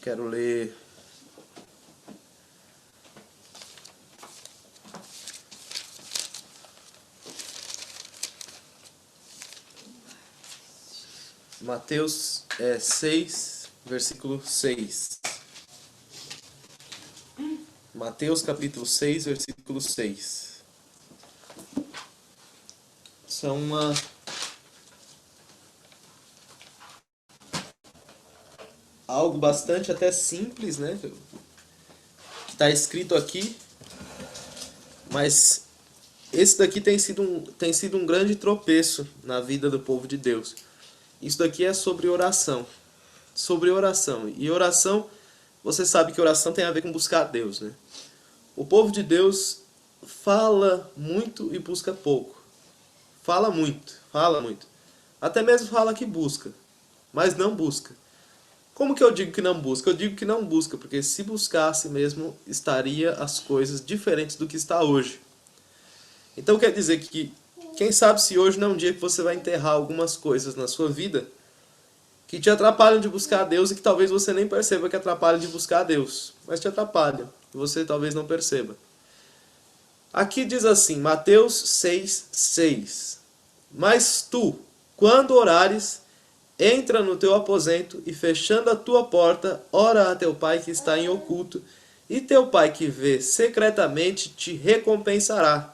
Quero ler Mateus 6, versículo 6. Mateus capítulo 6, versículo 6. Isso é algo bastante até simples, né? Está escrito aqui, mas esse daqui tem sido um grande tropeço na vida do povo de Deus. Isso daqui é sobre oração. Sobre oração. E oração, você sabe que oração tem a ver com buscar a Deus, né? O povo de Deus fala muito e busca pouco. Fala muito. Até mesmo fala que busca, mas não busca. Como que eu digo que não busca? Eu digo que não busca, porque se buscasse mesmo, estaria as coisas diferentes do que está hoje. Então quer dizer que, quem sabe se hoje não é um dia que você vai enterrar algumas coisas na sua vida que te atrapalham de buscar a Deus e que talvez você nem perceba que atrapalham de buscar a Deus, mas te atrapalham e você talvez não perceba. Aqui diz assim, Mateus 6, 6. Mas tu, quando orares, entra no teu aposento e fechando a tua porta, ora a teu pai que está em oculto, e teu pai que vê secretamente te recompensará.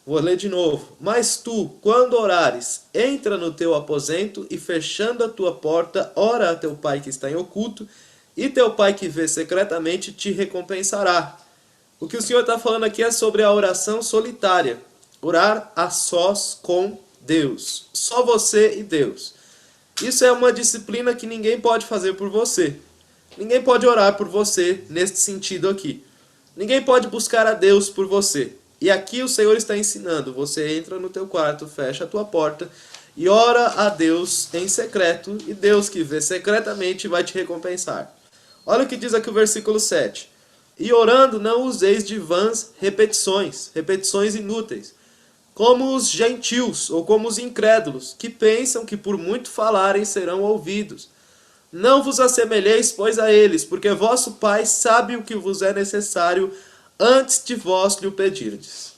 Vou ler de novo. Mas tu, quando orares, entra no teu aposento e fechando a tua porta, ora a teu pai que está em oculto, e teu pai que vê secretamente te recompensará. O que o Senhor está falando aqui é sobre a oração solitária. Orar a sós com Deus. Só você e Deus. Isso é uma disciplina que ninguém pode fazer por você. Ninguém pode orar por você neste sentido aqui. Ninguém pode buscar a Deus por você. E aqui o Senhor está ensinando. Você entra no teu quarto, fecha a tua porta e ora a Deus em secreto. E Deus que vê secretamente vai te recompensar. Olha o que diz aqui o versículo 7. E orando não useis de vãs repetições inúteis, como os gentios ou como os incrédulos, que pensam que por muito falarem serão ouvidos. Não vos assemelheis, pois, a eles, porque vosso Pai sabe o que vos é necessário antes de vós lhe o pedirdes.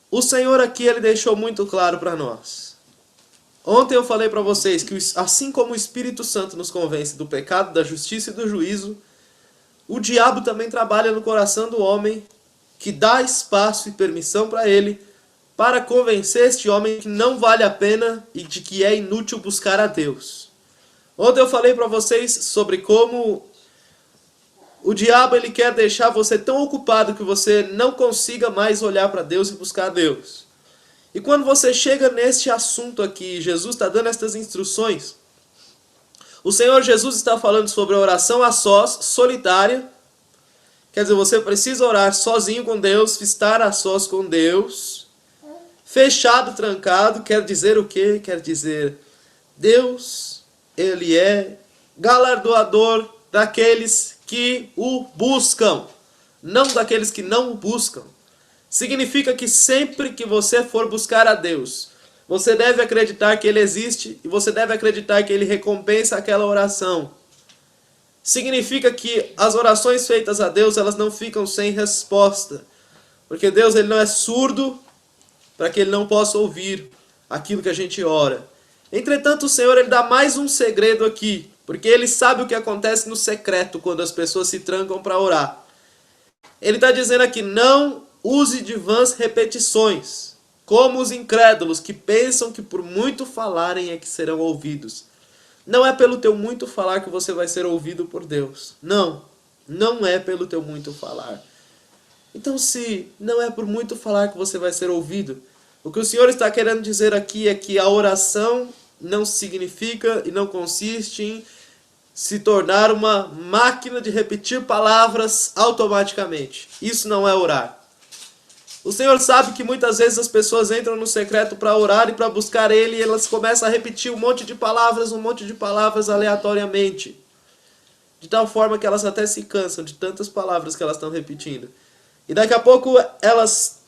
O Senhor aqui ele deixou muito claro para nós. Ontem eu falei para vocês que assim como o Espírito Santo nos convence do pecado, da justiça e do juízo, o diabo também trabalha no coração do homem, que dá espaço e permissão para ele, para convencer este homem que não vale a pena e de que é inútil buscar a Deus. Ontem eu falei para vocês sobre como o diabo ele quer deixar você tão ocupado que você não consiga mais olhar para Deus e buscar a Deus. E quando você chega neste assunto aqui, Jesus está dando estas instruções, o Senhor Jesus está falando sobre a oração a sós, solitária. Quer dizer, você precisa orar sozinho com Deus, estar a sós com Deus. Fechado, trancado, quer dizer o quê? Quer dizer, Deus, Ele é galardoador daqueles que o buscam, não daqueles que não o buscam. Significa que sempre que você for buscar a Deus, você deve acreditar que Ele existe e você deve acreditar que Ele recompensa aquela oração. Significa que as orações feitas a Deus, elas não ficam sem resposta. Porque Deus ele não é surdo para que Ele não possa ouvir aquilo que a gente ora. Entretanto, o Senhor ele dá mais um segredo aqui. Porque Ele sabe o que acontece no secreto quando as pessoas se trancam para orar. Ele está dizendo aqui, não use de vãs repetições, como os incrédulos que pensam que por muito falarem é que serão ouvidos. Não é pelo teu muito falar que você vai ser ouvido por Deus. Não, não é pelo teu muito falar. Então, se não é por muito falar que você vai ser ouvido, o que o Senhor está querendo dizer aqui é que a oração não significa e não consiste em se tornar uma máquina de repetir palavras automaticamente. Isso não é orar. O Senhor sabe que muitas vezes as pessoas entram no secreto para orar e para buscar Ele e elas começam a repetir um monte de palavras aleatoriamente. De tal forma que elas até se cansam de tantas palavras que elas estão repetindo. E daqui a pouco elas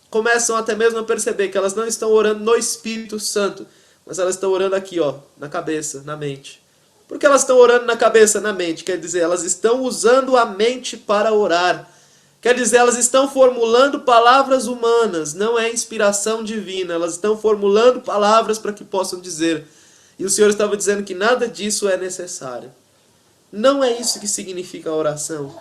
começam até mesmo a perceber que elas não estão orando no Espírito Santo, mas elas estão orando aqui, ó, na cabeça, na mente. Porque elas estão orando na cabeça, na mente. Quer dizer, elas estão usando a mente para orar. Quer dizer, elas estão formulando palavras humanas, não é inspiração divina. Elas estão formulando palavras para que possam dizer. E o Senhor estava dizendo que nada disso é necessário. Não é isso que significa a oração.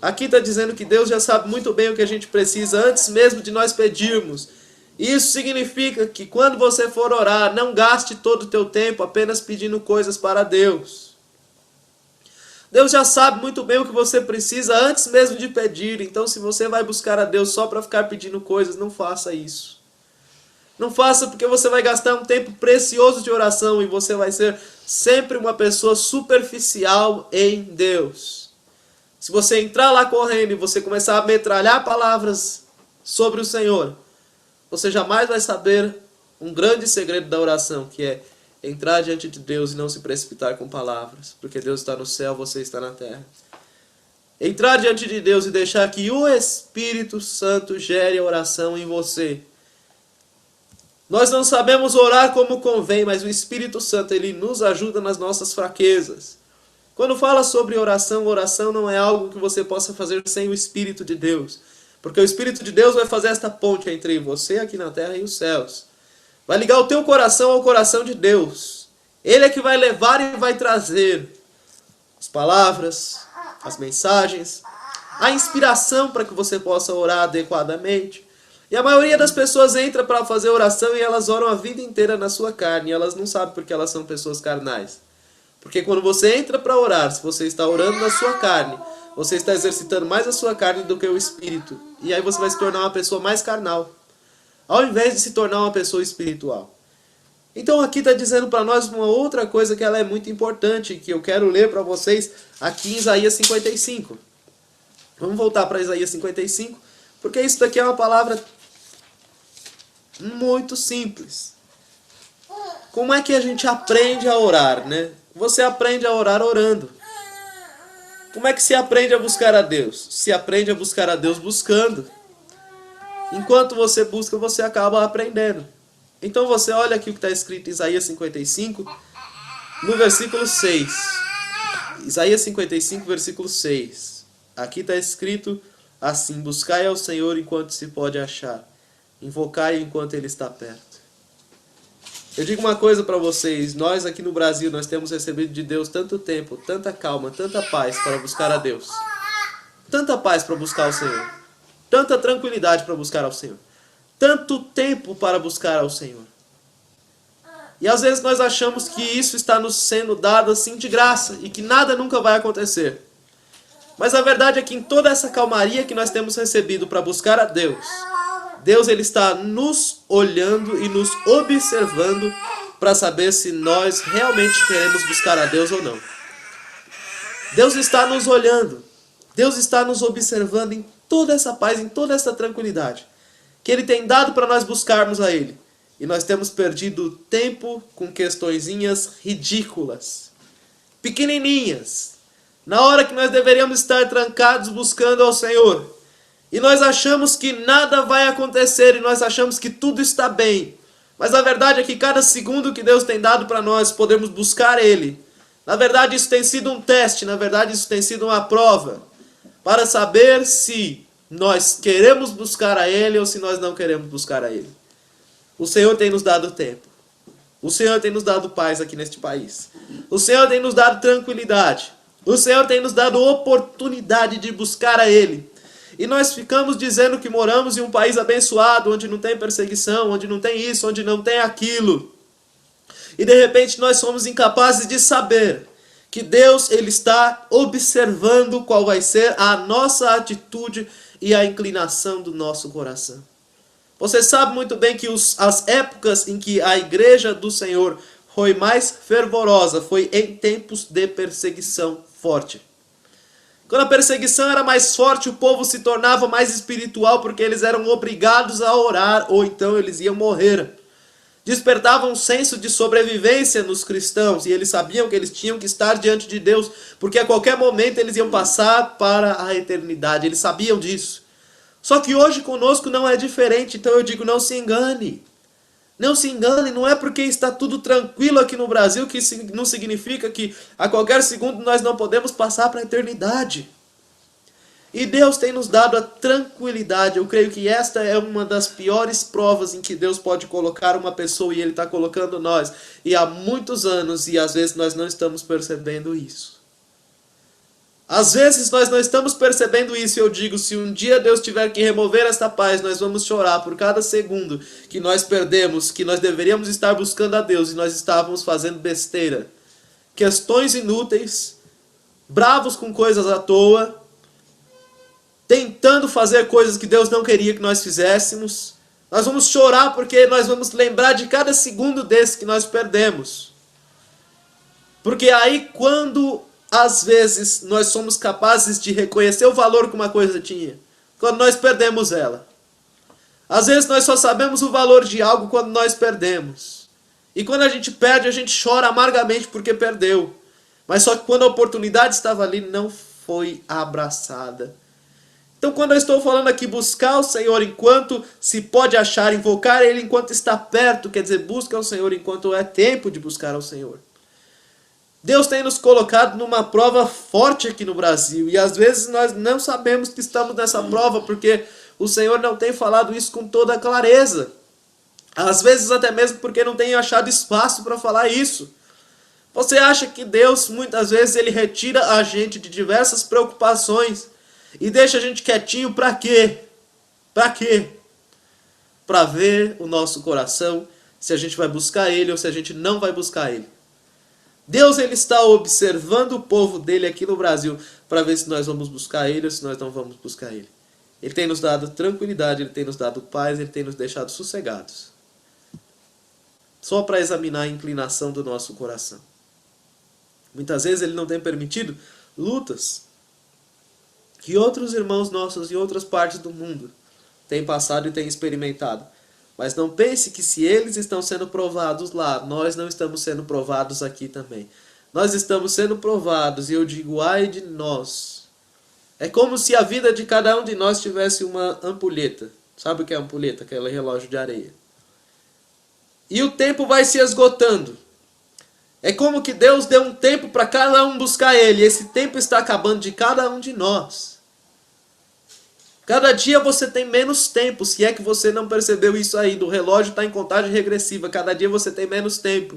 Aqui está dizendo que Deus já sabe muito bem o que a gente precisa antes mesmo de nós pedirmos. Isso significa que quando você for orar, não gaste todo o teu tempo apenas pedindo coisas para Deus. Deus já sabe muito bem o que você precisa antes mesmo de pedir. Então, se você vai buscar a Deus só para ficar pedindo coisas, não faça isso. Não faça, porque você vai gastar um tempo precioso de oração e você vai ser sempre uma pessoa superficial em Deus. Se você entrar lá correndo e você começar a metralhar palavras sobre o Senhor, você jamais vai saber um grande segredo da oração, que é entrar diante de Deus e não se precipitar com palavras, porque Deus está no céu, você está na terra. Entrar diante de Deus e deixar que o Espírito Santo gere a oração em você. Nós não sabemos orar como convém, mas o Espírito Santo, ele nos ajuda nas nossas fraquezas. Quando fala sobre oração, oração não é algo que você possa fazer sem o Espírito de Deus. Porque o Espírito de Deus vai fazer esta ponte entre você aqui na terra e os céus. Vai ligar o teu coração ao coração de Deus. Ele é que vai levar e vai trazer as palavras, as mensagens, a inspiração para que você possa orar adequadamente. E a maioria das pessoas entra para fazer oração e elas oram a vida inteira na sua carne. E elas não sabem porque elas são pessoas carnais. Porque quando você entra para orar, se você está orando na sua carne, você está exercitando mais a sua carne do que o Espírito. E aí você vai se tornar uma pessoa mais carnal, ao invés de se tornar uma pessoa espiritual. Então aqui está dizendo para nós uma outra coisa que ela é muito importante, que eu quero ler para vocês aqui em Isaías 55. Vamos voltar para Isaías 55, porque isso daqui é uma palavra muito simples. Como é que a gente aprende a orar, né? Você aprende a orar orando. Como é que se aprende a buscar a Deus? Se aprende a buscar a Deus buscando. Enquanto você busca, você acaba aprendendo. Então você olha aqui o que está escrito em Isaías 55, no versículo 6. Isaías 55, versículo 6. Aqui está escrito assim: buscai ao Senhor enquanto se pode achar. Invocai enquanto Ele está perto. Eu digo uma coisa para vocês, nós aqui no Brasil, nós temos recebido de Deus tanto tempo, tanta calma, tanta paz para buscar a Deus. Tanta paz para buscar o Senhor. Tanta tranquilidade para buscar ao Senhor. Tanto tempo para buscar ao Senhor. E às vezes nós achamos que isso está nos sendo dado assim de graça e que nada nunca vai acontecer. Mas a verdade é que em toda essa calmaria que nós temos recebido para buscar a Deus, Deus ele está nos olhando e nos observando para saber se nós realmente queremos buscar a Deus ou não. Deus está nos olhando. Deus está nos observando em toda essa paz, em toda essa tranquilidade que Ele tem dado para nós buscarmos a Ele. E nós temos perdido tempo com questõezinhas ridículas, pequenininhas, na hora que nós deveríamos estar trancados buscando ao Senhor. E nós achamos que nada vai acontecer, e nós achamos que tudo está bem. Mas a verdade é que cada segundo que Deus tem dado para nós, podemos buscar Ele. Na verdade, isso tem sido um teste, na verdade, isso tem sido uma prova, para saber se nós queremos buscar a Ele ou se nós não queremos buscar a Ele. O Senhor tem nos dado tempo. O Senhor tem nos dado paz aqui neste país. O Senhor tem nos dado tranquilidade. O Senhor tem nos dado oportunidade de buscar a Ele. E nós ficamos dizendo que moramos em um país abençoado, onde não tem perseguição, onde não tem isso, onde não tem aquilo. E de repente nós somos incapazes de saber que Deus ele está observando qual vai ser a nossa atitude e a inclinação do nosso coração. Você sabe muito bem que as épocas em que a igreja do Senhor foi mais fervorosa foi em tempos de perseguição forte. Quando a perseguição era mais forte, o povo se tornava mais espiritual porque eles eram obrigados a orar ou então eles iam morrer. Despertava um senso de sobrevivência nos cristãos e eles sabiam que eles tinham que estar diante de Deus porque a qualquer momento eles iam passar para a eternidade. Eles sabiam disso. Só que hoje conosco não é diferente, então eu digo, não se engane. Não se engane, não é porque está tudo tranquilo aqui no Brasil que não significa que a qualquer segundo nós não podemos passar para a eternidade. E Deus tem nos dado a tranquilidade. Eu creio que esta é uma das piores provas em que Deus pode colocar uma pessoa, e Ele está colocando nós. E há muitos anos, e às vezes nós não estamos percebendo isso. Às vezes nós não estamos percebendo isso, e eu digo, se um dia Deus tiver que remover esta paz, nós vamos chorar por cada segundo que nós perdemos, que nós deveríamos estar buscando a Deus e nós estávamos fazendo besteira. Questões inúteis, bravos com coisas à toa, tentando fazer coisas que Deus não queria que nós fizéssemos. Nós vamos chorar porque nós vamos lembrar de cada segundo desse que nós perdemos. Porque aí quando às vezes nós somos capazes de reconhecer o valor que uma coisa tinha, quando nós perdemos ela. Às vezes nós só sabemos o valor de algo quando nós perdemos. E quando a gente perde, a gente chora amargamente porque perdeu. Mas só que quando a oportunidade estava ali, não foi abraçada. Então quando eu estou falando aqui buscar o Senhor enquanto se pode achar, invocar Ele enquanto está perto, quer dizer, busca o Senhor enquanto é tempo de buscar ao Senhor. Deus tem nos colocado numa prova forte aqui no Brasil, e às vezes nós não sabemos que estamos nessa prova, porque o Senhor não tem falado isso com toda clareza. Às vezes até mesmo porque não tem achado espaço para falar isso. Você acha que Deus, muitas vezes, Ele retira a gente de diversas preocupações e deixa a gente quietinho para quê? Para quê? Para ver o nosso coração, se a gente vai buscar Ele ou se a gente não vai buscar Ele. Deus, Ele está observando o povo dele aqui no Brasil para ver se nós vamos buscar Ele ou se nós não vamos buscar Ele. Ele tem nos dado tranquilidade, Ele tem nos dado paz, Ele tem nos deixado sossegados. Só para examinar a inclinação do nosso coração. Muitas vezes Ele não tem permitido lutas que outros irmãos nossos em outras partes do mundo têm passado e têm experimentado. Mas não pense que se eles estão sendo provados lá, nós não estamos sendo provados aqui também. Nós estamos sendo provados, e eu digo, ai de nós. É como se a vida de cada um de nós tivesse uma ampulheta. Sabe o que é ampulheta? Aquele relógio de areia. E o tempo vai se esgotando. É como que Deus deu um tempo para cada um buscar Ele. E esse tempo está acabando de cada um de nós. Cada dia você tem menos tempo, se é que você não percebeu isso ainda. O relógio está em contagem regressiva, cada dia você tem menos tempo.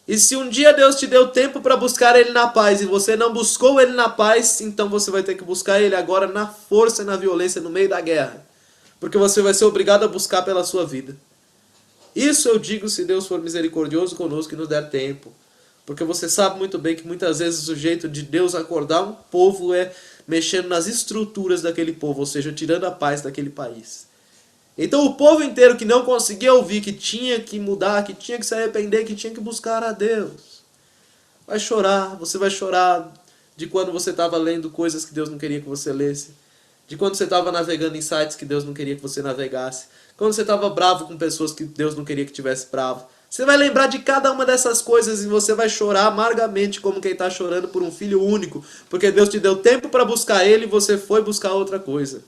E se um dia Deus te deu tempo para buscar Ele na paz e você não buscou Ele na paz, então você vai ter que buscar Ele agora na força e na violência, no meio da guerra. Porque você vai ser obrigado a buscar pela sua vida. Isso eu digo se Deus for misericordioso conosco e nos der tempo. Porque você sabe muito bem que muitas vezes o jeito de Deus acordar um povo é mexendo nas estruturas daquele povo, ou seja, tirando a paz daquele país. Então o povo inteiro que não conseguia ouvir, que tinha que mudar, que tinha que se arrepender, que tinha que buscar a Deus, vai chorar. Você vai chorar de quando você estava lendo coisas que Deus não queria que você lesse, de quando você estava navegando em sites que Deus não queria que você navegasse, quando você estava bravo com pessoas que Deus não queria que tivesse bravo. Você vai lembrar de cada uma dessas coisas e você vai chorar amargamente como quem está chorando por um filho único, porque Deus te deu tempo para buscar Ele e você foi buscar outra coisa.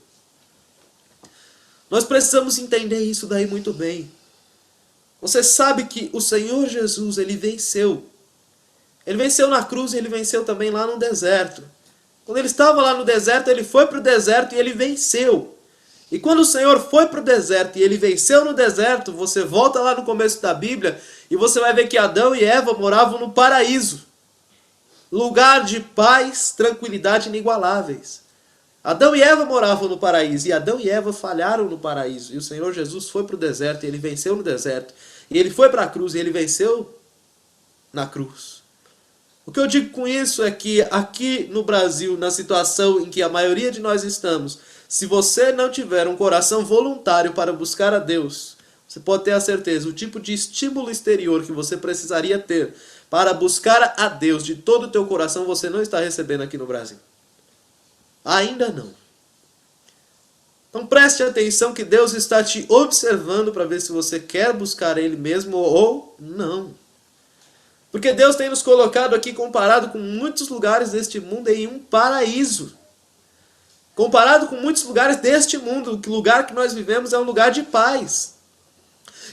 Nós precisamos entender isso daí muito bem. Você sabe que o Senhor Jesus, Ele venceu. Ele venceu na cruz e Ele venceu também lá no deserto. Quando Ele estava lá no deserto, Ele foi para o deserto e Ele venceu. E quando o Senhor foi para o deserto e Ele venceu no deserto, você volta lá no começo da Bíblia e você vai ver que Adão e Eva moravam no paraíso. Lugar de paz, tranquilidade inigualáveis. Adão e Eva moravam no paraíso e Adão e Eva falharam no paraíso. E o Senhor Jesus foi para o deserto e Ele venceu no deserto. E Ele foi para a cruz e Ele venceu na cruz. O que eu digo com isso é que aqui no Brasil, na situação em que a maioria de nós estamos, se você não tiver um coração voluntário para buscar a Deus, você pode ter a certeza, o tipo de estímulo exterior que você precisaria ter para buscar a Deus de todo o teu coração, você não está recebendo aqui no Brasil. Ainda não. Então preste atenção que Deus está te observando para ver se você quer buscar Ele mesmo ou não. Porque Deus tem nos colocado aqui, comparado com muitos lugares deste mundo, em um paraíso. Comparado com muitos lugares deste mundo, o lugar que nós vivemos é um lugar de paz.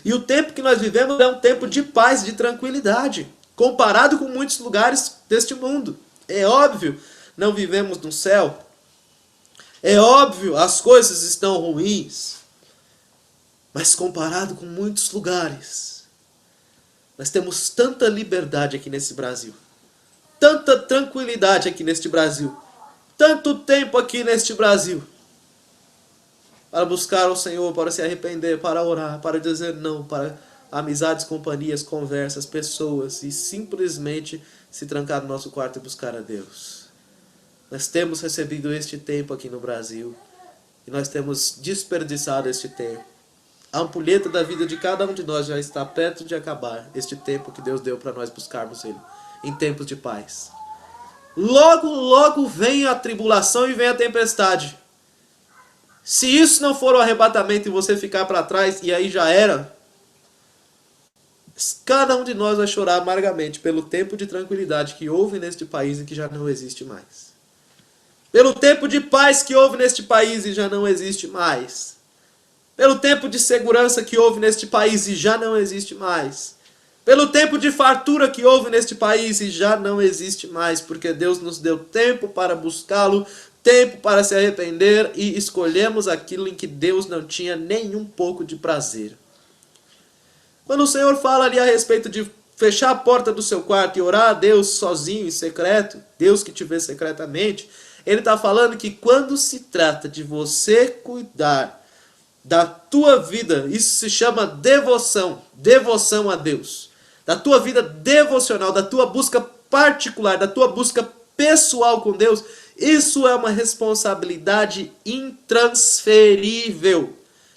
E o tempo que nós vivemos é um tempo de paz, de tranquilidade, comparado com muitos lugares deste mundo. É óbvio, não vivemos no céu. É óbvio, as coisas estão ruins. Mas comparado com muitos lugares, nós temos tanta liberdade aqui nesse Brasil. Tanta tranquilidade aqui neste Brasil. Tanto tempo aqui neste Brasil. Para buscar o Senhor, para se arrepender, para orar, para dizer não, para amizades, companhias, conversas, pessoas, e simplesmente se trancar no nosso quarto e buscar a Deus. Nós temos recebido este tempo aqui no Brasil, e nós temos desperdiçado este tempo. A ampulheta da vida de cada um de nós já está perto de acabar, este tempo que Deus deu para nós buscarmos Ele, em tempos de paz. Logo, logo vem a tribulação e vem a tempestade. Se isso não for o arrebatamento e você ficar para trás, e aí já era, cada um de nós vai chorar amargamente pelo tempo de tranquilidade que houve neste país e que já não existe mais. Pelo tempo de paz que houve neste país e já não existe mais. Pelo tempo de segurança que houve neste país e já não existe mais. Pelo tempo de fartura que houve neste país e já não existe mais, porque Deus nos deu tempo para buscá-lo, tempo para se arrepender, e escolhemos aquilo em que Deus não tinha nenhum pouco de prazer. Quando o Senhor fala ali a respeito de fechar a porta do seu quarto e orar a Deus sozinho, em secreto, Deus que te vê secretamente, Ele está falando que quando se trata de você cuidar da tua vida, isso se chama devoção, devoção a Deus, da tua vida devocional, da tua busca particular, da tua busca pessoal com Deus, isso é uma responsabilidade intransferível.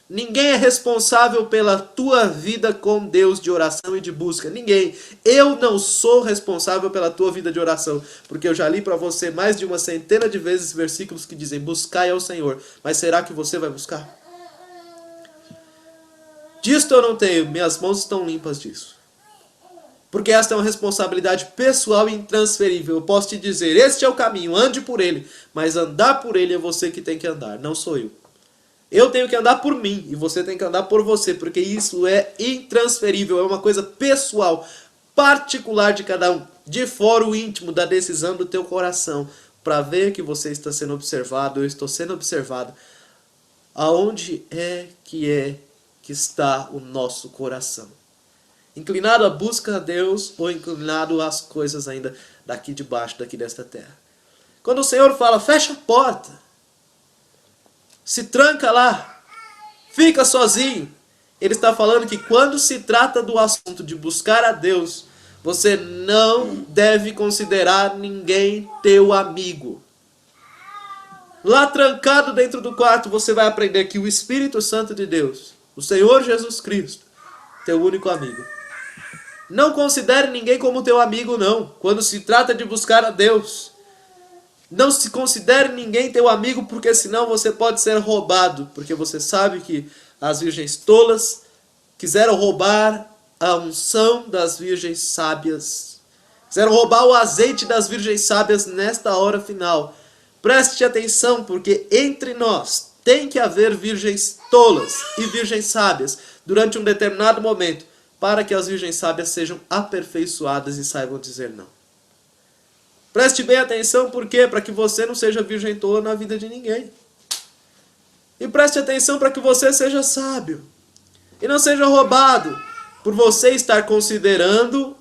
Ninguém é responsável pela tua vida com Deus de oração e de busca. Ninguém. Eu não sou responsável pela tua vida de oração, porque eu já li para você mais de uma centena de vezes versículos que dizem: buscai ao Senhor. Mas será que você vai buscar? Disto eu não tenho, minhas mãos estão limpas disso. Porque esta é uma responsabilidade pessoal e intransferível. Eu posso te dizer, este é o caminho, ande por ele. Mas andar por ele é você que tem que andar, não sou eu. Eu tenho que andar por mim e você tem que andar por você, porque isso é intransferível, é uma coisa pessoal, particular de cada um, de fora o íntimo da decisão do teu coração, para ver que você está sendo observado, eu estou sendo observado. Aonde é que está o nosso coração? Inclinado à busca a Deus ou inclinado às coisas ainda daqui de baixo, daqui desta terra? Quando o Senhor fala, fecha a porta, se tranca lá, fica sozinho, Ele está falando que quando se trata do assunto de buscar a Deus, você não deve considerar ninguém teu amigo. Lá trancado dentro do quarto, você vai aprender que o Espírito Santo de Deus, o Senhor Jesus Cristo, teu único amigo. Não considere ninguém como teu amigo, não. Quando se trata de buscar a Deus, não se considere ninguém teu amigo, porque senão você pode ser roubado. Porque você sabe que as virgens tolas quiseram roubar a unção das virgens sábias. Quiseram roubar o azeite das virgens sábias nesta hora final. Preste atenção, porque entre nós tem que haver virgens tolas e virgens sábias durante um determinado momento, para que as virgens sábias sejam aperfeiçoadas e saibam dizer não. Preste bem atenção, por quê? Para que você não seja virgem tola na vida de ninguém. E preste atenção para que você seja sábio. E não seja roubado por você estar considerando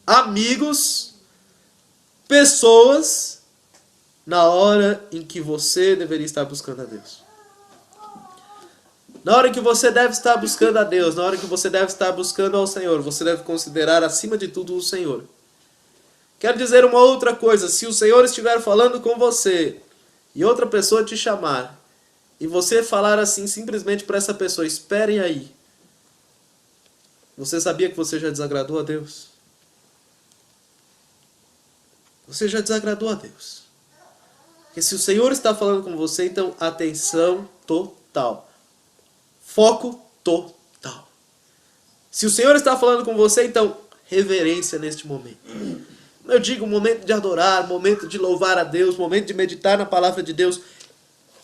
amigos, pessoas, na hora em que você deveria estar buscando a Deus. Na hora que você deve estar buscando a Deus, na hora que você deve estar buscando ao Senhor, você deve considerar acima de tudo o Senhor. Quero dizer uma outra coisa, se o Senhor estiver falando com você e outra pessoa te chamar, e você falar assim simplesmente para essa pessoa, espere aí. Você sabia que você já desagradou a Deus? Você já desagradou a Deus. Porque se o Senhor está falando com você, então atenção total. Foco total. Se o Senhor está falando com você, então reverência neste momento. Eu digo momento de adorar, momento de louvar a Deus, momento de meditar na palavra de Deus.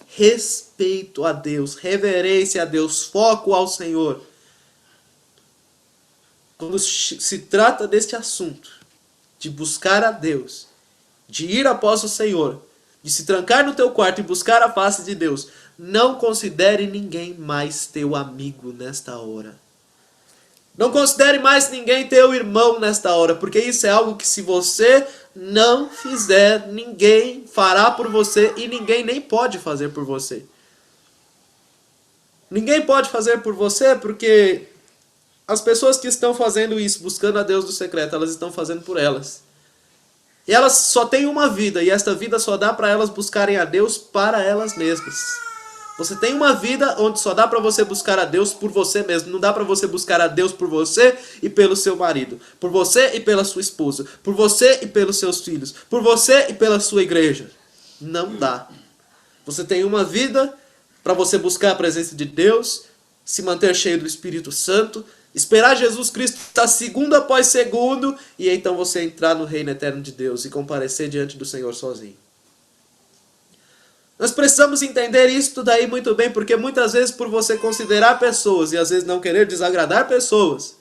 Respeito a Deus, reverência a Deus, foco ao Senhor. quando se trata deste assunto, de buscar a Deus, de ir após o Senhor, de se trancar no teu quarto e buscar a face de Deus, não considere ninguém mais teu amigo nesta hora. Não considere mais ninguém teu irmão nesta hora, porque isso é algo que, se você não fizer, ninguém fará por você e ninguém nem pode fazer por você. Ninguém pode fazer por você porque as pessoas que estão fazendo isso, buscando a Deus do secreto, elas estão fazendo por elas. E elas só têm uma vida, e esta vida só dá para elas buscarem a Deus para elas mesmas. Você tem uma vida onde só dá para você buscar a Deus por você mesmo. Não dá para você buscar a Deus por você e pelo seu marido, por você e pela sua esposa, por você e pelos seus filhos, por você e pela sua igreja. Não dá. Você tem uma vida para você buscar a presença de Deus, se manter cheio do Espírito Santo, esperar Jesus Cristo estar segundo após segundo, e então você entrar no reino eterno de Deus e comparecer diante do Senhor sozinho. Nós precisamos entender isso daí muito bem, porque muitas vezes, por você considerar pessoas e às vezes não querer desagradar pessoas,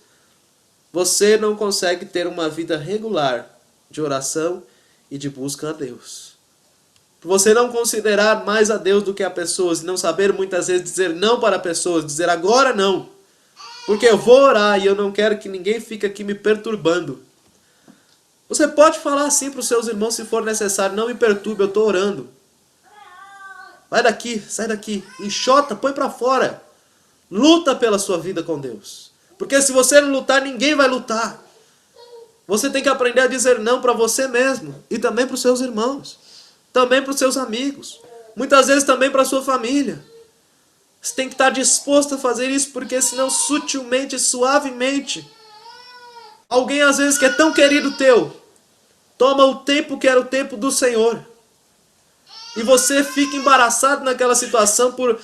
você não consegue ter uma vida regular de oração e de busca a Deus. Por você não considerar mais a Deus do que a pessoas e não saber muitas vezes dizer não para pessoas, dizer agora não, porque eu vou orar e eu não quero que ninguém fique aqui me perturbando. Você pode falar assim para os seus irmãos se for necessário, não me perturbe, eu estou orando. Vai daqui, sai daqui, enxota, põe para fora. Luta pela sua vida com Deus. Porque se você não lutar, ninguém vai lutar. Você tem que aprender a dizer não para você mesmo. E também para os seus irmãos. Também para os seus amigos. Muitas vezes também para a sua família. Você tem que estar disposto a fazer isso, porque senão sutilmente, suavemente, alguém às vezes que é tão querido teu, toma o tempo que era o tempo do Senhor. E você fica embaraçado naquela situação por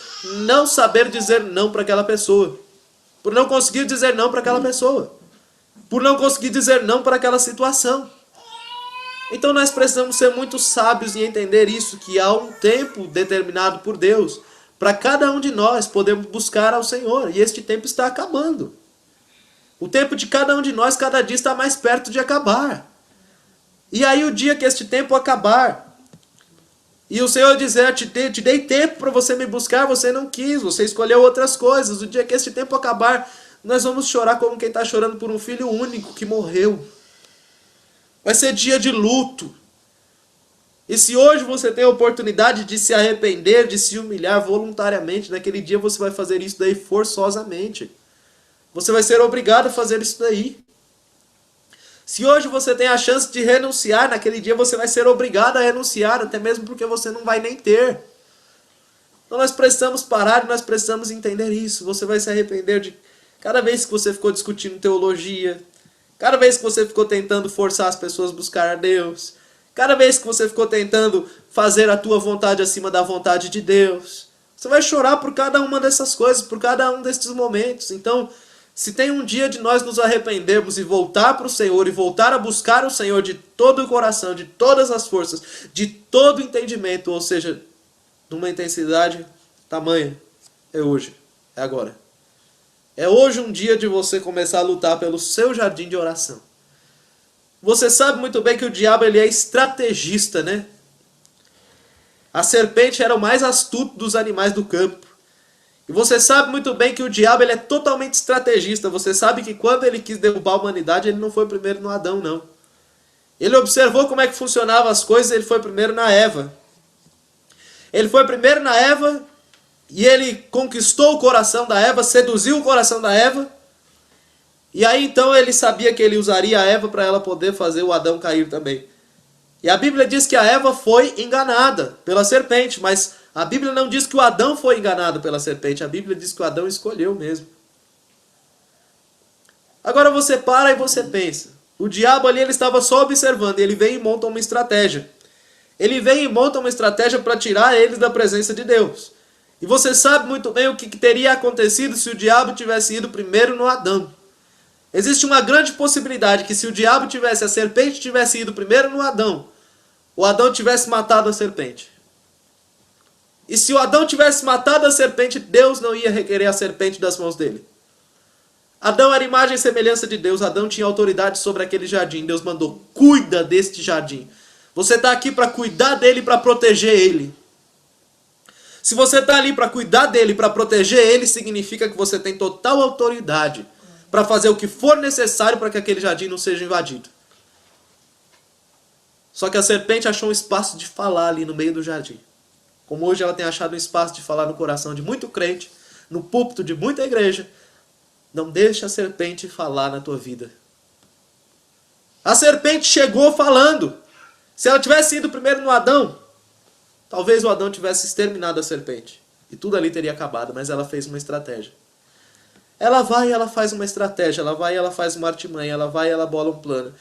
não saber dizer não para aquela pessoa. Por não conseguir dizer não para aquela pessoa. Por não conseguir dizer não para aquela situação. Então nós precisamos ser muito sábios e entender isso, que há um tempo determinado por Deus para cada um de nós podermos buscar ao Senhor. E este tempo está acabando. O tempo de cada um de nós, cada dia está mais perto de acabar. E aí o dia que este tempo acabar, e o Senhor dizer, te dei tempo para você me buscar, você não quis, você escolheu outras coisas. O dia que este tempo acabar, nós vamos chorar como quem está chorando por um filho único que morreu. Vai ser dia de luto. E se hoje você tem a oportunidade de se arrepender, de se humilhar voluntariamente, naquele dia você vai fazer isso daí forçosamente. Você vai ser obrigado a fazer isso daí. Se hoje você tem a chance de renunciar, naquele dia você vai ser obrigado a renunciar, até mesmo porque você não vai nem ter. Então nós precisamos parar e nós precisamos entender isso. Você vai se arrepender de cada vez que você ficou discutindo teologia, cada vez que você ficou tentando forçar as pessoas a buscar a Deus, cada vez que você ficou tentando fazer a tua vontade acima da vontade de Deus. Você vai chorar por cada uma dessas coisas, por cada um desses momentos. Então, se tem um dia de nós nos arrependermos e voltar para o Senhor, e voltar a buscar o Senhor de todo o coração, de todas as forças, de todo o entendimento, ou seja, numa intensidade tamanha, é hoje, é agora. É hoje um dia de você começar a lutar pelo seu jardim de oração. Você sabe muito bem que o diabo ele é estrategista, né? A serpente era o mais astuto dos animais do campo. E você sabe muito bem que o diabo ele é totalmente estrategista. Você sabe que quando ele quis derrubar a humanidade, ele não foi primeiro no Adão, não. Ele observou como é que funcionavam as coisas, ele foi primeiro na Eva. Ele foi primeiro na Eva e ele conquistou o coração da Eva, seduziu o coração da Eva. E aí então ele sabia que ele usaria a Eva para ela poder fazer o Adão cair também. E a Bíblia diz que a Eva foi enganada pela serpente, mas a Bíblia não diz que o Adão foi enganado pela serpente, a Bíblia diz que o Adão escolheu mesmo. Agora você para e você pensa, o diabo ali ele estava só observando, ele vem e monta uma estratégia. Ele vem e monta uma estratégia para tirar eles da presença de Deus. E você sabe muito bem o que teria acontecido se o diabo tivesse ido primeiro no Adão. Existe uma grande possibilidade que se o diabo tivesse, a serpente tivesse ido primeiro no Adão, o Adão tivesse matado a serpente. E se o Adão tivesse matado a serpente, Deus não ia requerer a serpente das mãos dele. Adão era imagem e semelhança de Deus. Adão tinha autoridade sobre aquele jardim. Deus mandou, cuida deste jardim. Você está aqui para cuidar dele, para proteger ele. Se você está ali para cuidar dele, para proteger ele, significa que você tem total autoridade para fazer o que for necessário para que aquele jardim não seja invadido. Só que a serpente achou um espaço de falar ali no meio do jardim. Como hoje ela tem achado um espaço de falar no coração de muito crente, no púlpito de muita igreja, não deixe a serpente falar na tua vida. A serpente chegou falando. Se ela tivesse ido primeiro no Adão, talvez o Adão tivesse exterminado a serpente. E tudo ali teria acabado, mas ela fez uma estratégia. Ela vai e ela faz uma estratégia, ela vai e ela faz uma artimanha, ela vai e ela bola um plano.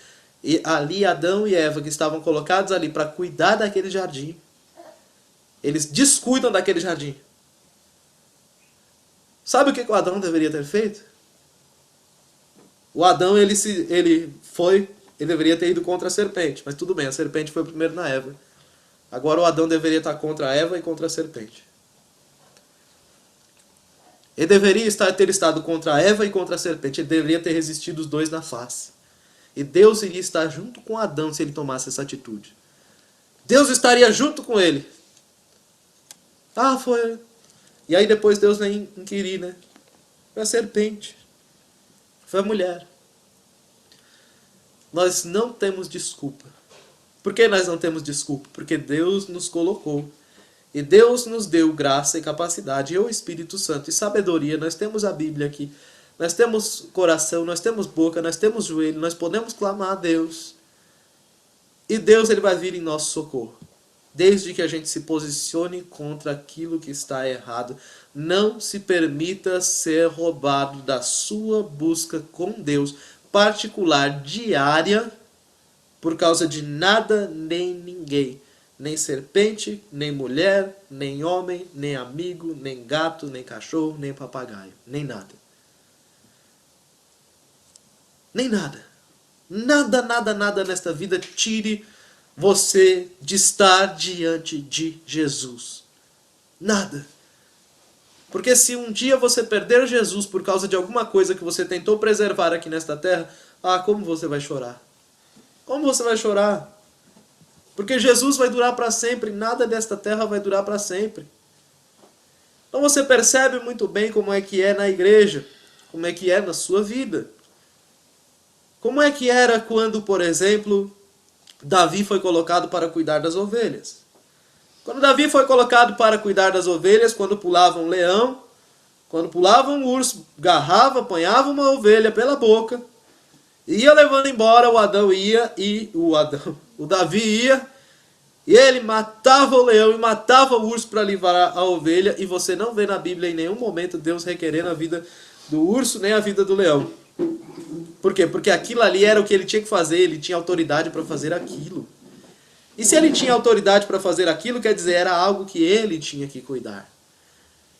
E ali Adão e Eva, que estavam colocados ali para cuidar daquele jardim, eles descuidam daquele jardim. Sabe o que o Adão deveria ter feito? O Adão, ele deveria ter ido contra a serpente. Mas tudo bem, a serpente foi primeiro na Eva. Agora o Adão deveria estar contra a Eva e contra a serpente. Ele deveria ter estado contra a Eva e contra a serpente. Ele deveria ter resistido os dois na face. E Deus iria estar junto com Adão se ele tomasse essa atitude. Deus estaria junto com ele. Ah, foi. E aí depois Deus vem inquirir, né? Foi a serpente. Foi a mulher. Nós não temos desculpa. Por que nós não temos desculpa? Porque Deus nos colocou. E Deus nos deu graça e capacidade. E o Espírito Santo e sabedoria. Nós temos a Bíblia aqui. Nós temos coração, nós temos boca, nós temos joelho. Nós podemos clamar a Deus. E Deus, ele vai vir em nosso socorro. Desde que a gente se posicione contra aquilo que está errado. Não se permita ser roubado da sua busca com Deus particular, diária, por causa de nada nem ninguém. Nem serpente, nem mulher, nem homem, nem amigo, nem gato, nem cachorro, nem papagaio. Nem nada. Nem nada. Nada, nada, nada nesta vida tire você de estar diante de Jesus. Nada. Porque se um dia você perder Jesus por causa de alguma coisa que você tentou preservar aqui nesta terra, como você vai chorar? Como você vai chorar? Porque Jesus vai durar para sempre, nada desta terra vai durar para sempre. Então você percebe muito bem como é que é na igreja, como é que é na sua vida. Como é que era quando, por exemplo, Davi foi colocado para cuidar das ovelhas? Quando Davi foi colocado para cuidar das ovelhas, quando pulava um leão, quando pulava um urso, agarrava, apanhava uma ovelha pela boca, ia levando embora, o Davi ia, e ele matava o leão e matava o urso para livrar a ovelha, e você não vê na Bíblia em nenhum momento Deus requerendo a vida do urso nem a vida do leão. Por quê? Porque aquilo ali era o que ele tinha que fazer, ele tinha autoridade para fazer aquilo. E se ele tinha autoridade para fazer aquilo, quer dizer, era algo que ele tinha que cuidar.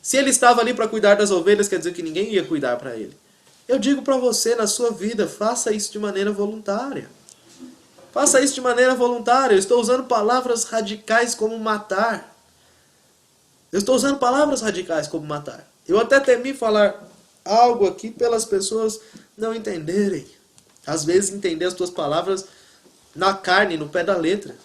Se ele estava ali para cuidar das ovelhas, quer dizer que ninguém ia cuidar para ele. Eu digo para você, na sua vida, faça isso de maneira voluntária. Faça isso de maneira voluntária. Eu estou usando palavras radicais como matar. Eu estou usando palavras radicais como matar. Eu até temi falar algo aqui pelas pessoas não entenderem. Às vezes entender as tuas palavras na carne, no pé da letra.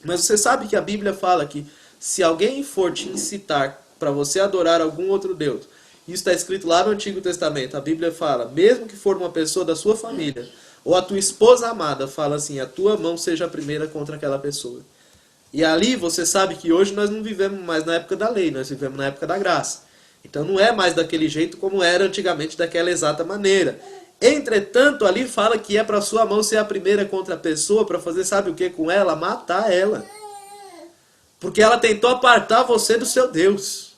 Mas você sabe que a Bíblia fala que se alguém for te incitar para você adorar algum outro Deus, isso está escrito lá no Antigo Testamento, a Bíblia fala, mesmo que for uma pessoa da sua família, ou a tua esposa amada, fala assim, a tua mão seja a primeira contra aquela pessoa. E ali você sabe que hoje nós não vivemos mais na época da lei, nós vivemos na época da graça. Então não é mais daquele jeito como era antigamente, daquela exata maneira. Entretanto, ali fala que é para sua mão ser a primeira contra a pessoa, para fazer sabe o que com ela? Matar ela. Porque ela tentou apartar você do seu Deus.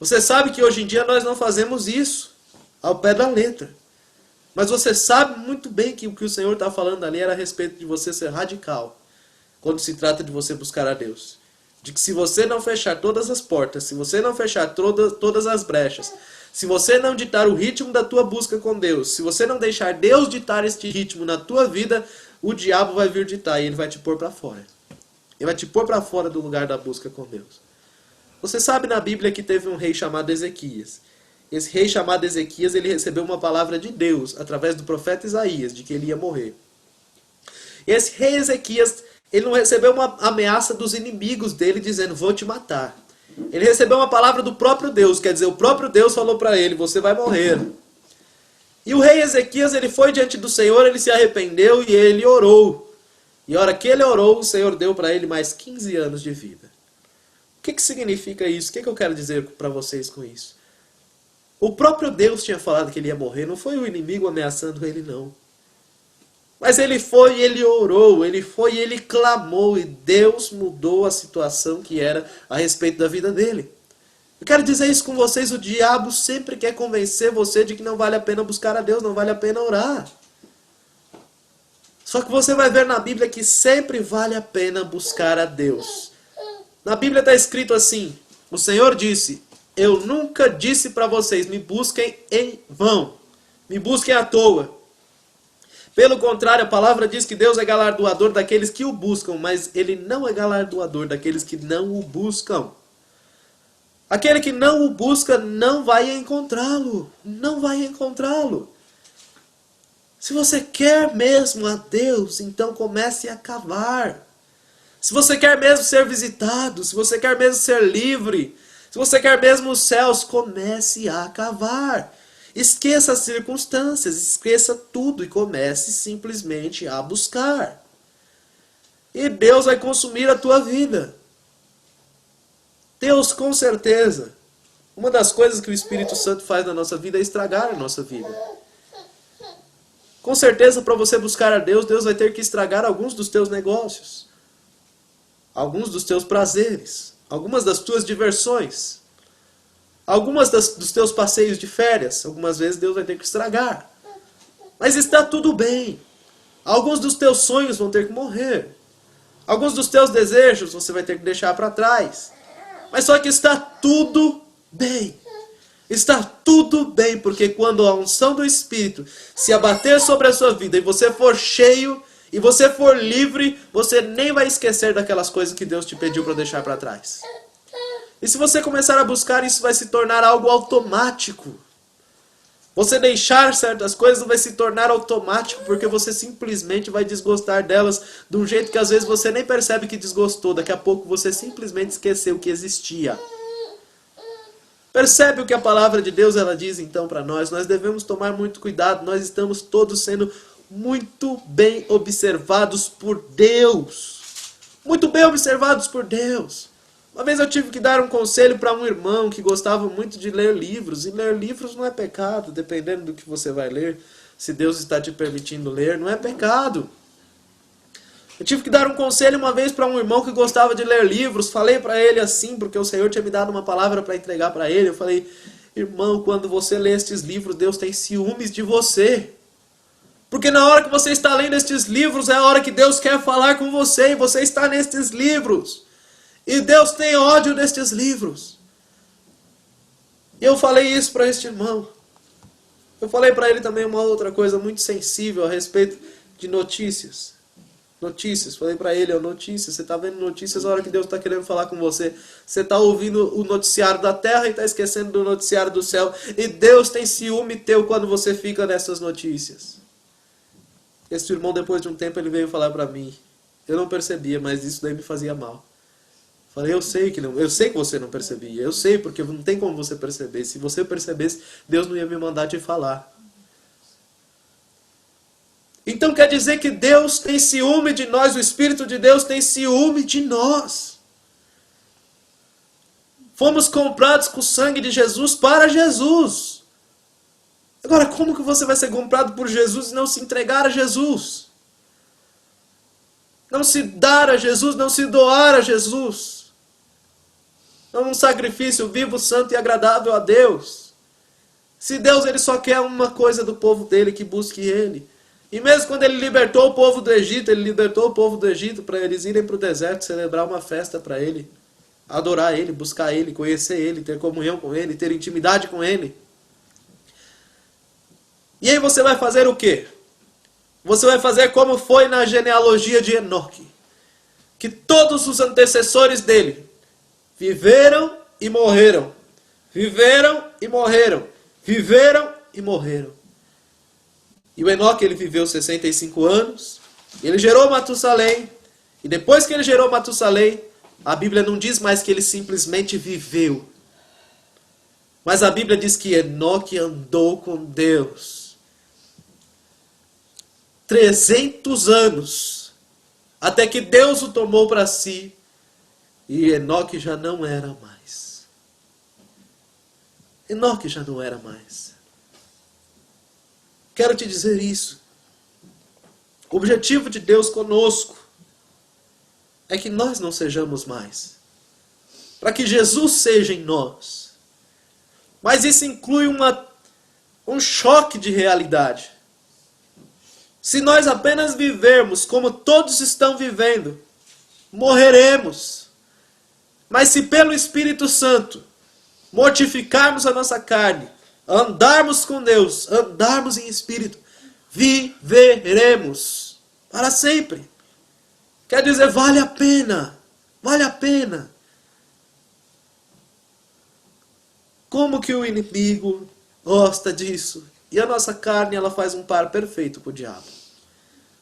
Você sabe que hoje em dia nós não fazemos isso, ao pé da letra. Mas você sabe muito bem que o que o Senhor está falando ali era a respeito de você ser radical, quando se trata de você buscar a Deus. De que se você não fechar todas as portas, se você não fechar todas as brechas, se você não ditar o ritmo da tua busca com Deus, se você não deixar Deus ditar este ritmo na tua vida, o diabo vai vir ditar e ele vai te pôr para fora. Ele vai te pôr para fora do lugar da busca com Deus. Você sabe na Bíblia que teve um rei chamado Ezequias. esse rei chamado Ezequias, ele recebeu uma palavra de Deus, através do profeta Isaías, de que ele ia morrer. E esse rei Ezequias, ele não recebeu uma ameaça dos inimigos dele, dizendo, vou te matar. Ele recebeu uma palavra do próprio Deus, quer dizer, o próprio Deus falou para ele, você vai morrer. E o rei Ezequias, ele foi diante do Senhor, ele se arrependeu e ele orou. E a hora que ele orou, o Senhor deu para ele mais 15 anos de vida. O que significa isso? O que eu quero dizer para vocês com isso? O próprio Deus tinha falado que ele ia morrer, não foi o inimigo ameaçando ele, não. Mas ele foi e ele orou, ele foi e ele clamou, e Deus mudou a situação que era a respeito da vida dele. Eu quero dizer isso com vocês, o diabo sempre quer convencer você de que não vale a pena buscar a Deus, não vale a pena orar. Só que você vai ver na Bíblia que sempre vale a pena buscar a Deus. Na Bíblia está escrito assim, o Senhor disse, eu nunca disse para vocês, me busquem em vão, me busquem à toa. Pelo contrário, a palavra diz que Deus é galardoador daqueles que o buscam, mas Ele não é galardoador daqueles que não o buscam. Aquele que não o busca não vai encontrá-lo. Não vai encontrá-lo. Se você quer mesmo a Deus, então comece a cavar. Se você quer mesmo ser visitado, se você quer mesmo ser livre, se você quer mesmo os céus, comece a cavar. Esqueça as circunstâncias, esqueça tudo e comece simplesmente a buscar. E Deus vai consumir a tua vida. Deus, com certeza, uma das coisas que o Espírito Santo faz na nossa vida é estragar a nossa vida. Com certeza, para você buscar a Deus, Deus vai ter que estragar alguns dos teus negócios, alguns dos teus prazeres, algumas das tuas diversões, algumas dos teus passeios de férias. Algumas vezes Deus vai ter que estragar. Mas está tudo bem. Alguns dos teus sonhos vão ter que morrer. Alguns dos teus desejos você vai ter que deixar para trás. Mas só que está tudo bem. Está tudo bem, porque quando a unção do Espírito se abater sobre a sua vida e você for cheio e você for livre, você nem vai esquecer daquelas coisas que Deus te pediu para deixar para trás. E se você começar a buscar, isso vai se tornar algo automático. Você deixar certas coisas vai se tornar automático, porque você simplesmente vai desgostar delas de um jeito que às vezes você nem percebe que desgostou. Daqui a pouco você simplesmente esqueceu que existia. Percebe o que a palavra de Deus ela diz então para nós? Nós devemos tomar muito cuidado. Nós estamos todos sendo muito bem observados por Deus. Muito bem observados por Deus. Uma vez eu tive que dar um conselho para um irmão que gostava muito de ler livros. E ler livros não é pecado, dependendo do que você vai ler. Se Deus está te permitindo ler, não é pecado. Eu tive que dar um conselho uma vez para um irmão que gostava de ler livros. Falei para ele assim, porque o Senhor tinha me dado uma palavra para entregar para ele. Eu falei, irmão, quando você lê estes livros, Deus tem ciúmes de você. Porque na hora que você está lendo estes livros, é a hora que Deus quer falar com você. E você está nestes livros. E Deus tem ódio destes livros. E eu falei isso para este irmão. Eu falei para ele também uma outra coisa muito sensível a respeito de notícias. Notícias. Falei para ele, notícias. Você está vendo notícias a hora que Deus está querendo falar com você. Você está ouvindo o noticiário da terra e está esquecendo do noticiário do céu. E Deus tem ciúme teu quando você fica nessas notícias. Esse irmão, depois de um tempo, ele veio falar para mim. Eu não percebia, mas isso daí me fazia mal. Falei, eu sei que você não percebia. Eu sei, porque não tem como você perceber. Se você percebesse, Deus não ia me mandar te falar. Então quer dizer que Deus tem ciúme de nós, o Espírito de Deus tem ciúme de nós. Fomos comprados com o sangue de Jesus para Jesus. Agora, como que você vai ser comprado por Jesus e não se entregar a Jesus? Não se dar a Jesus, não se doar a Jesus. É um sacrifício vivo, santo e agradável a Deus. Se Deus ele só quer uma coisa do povo dele, que busque Ele. E mesmo quando Ele libertou o povo do Egito, Ele libertou o povo do Egito para eles irem para o deserto, celebrar uma festa para Ele. Adorar Ele, buscar Ele, conhecer Ele, ter comunhão com Ele, ter intimidade com Ele. E aí você vai fazer o quê? Você vai fazer como foi na genealogia de Enoque. Que todos os antecessores dele viveram e morreram. Viveram e morreram. Viveram e morreram. E o Enoque, ele viveu 65 anos, ele gerou Matusalém, e depois que ele gerou Matusalém, a Bíblia não diz mais que ele simplesmente viveu. Mas a Bíblia diz que Enoque andou com Deus 300 anos, até que Deus o tomou para si, e Enoque já não era mais. Enoque já não era mais. Quero te dizer isso. O objetivo de Deus conosco é que nós não sejamos mais, para que Jesus seja em nós. Mas isso inclui um choque de realidade. Se nós apenas vivermos como todos estão vivendo, morreremos. Mas se pelo Espírito Santo mortificarmos a nossa carne, andarmos com Deus, andarmos em Espírito, viveremos para sempre. Quer dizer, vale a pena. Vale a pena. Como que o inimigo gosta disso? E a nossa carne, ela faz um par perfeito para o diabo.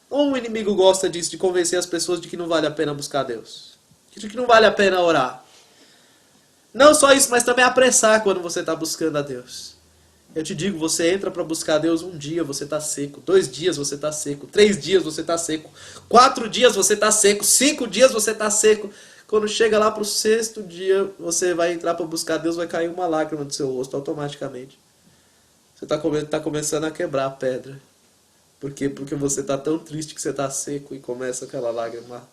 Ou o inimigo gosta disso, de convencer as pessoas de que não vale a pena buscar Deus. De que não vale a pena orar. Não só isso, mas também apressar quando você está buscando a Deus. Eu te digo, você entra para buscar a Deus, um dia você está seco, 2 dias você está seco, 3 dias você está seco, 4 dias você está seco, 5 dias você está seco. Quando chega lá para o 6º dia, você vai entrar para buscar a Deus, vai cair uma lágrima do seu rosto automaticamente. Você está começando a quebrar a pedra. Por quê? Porque você está tão triste que você está seco e começa aquela lágrima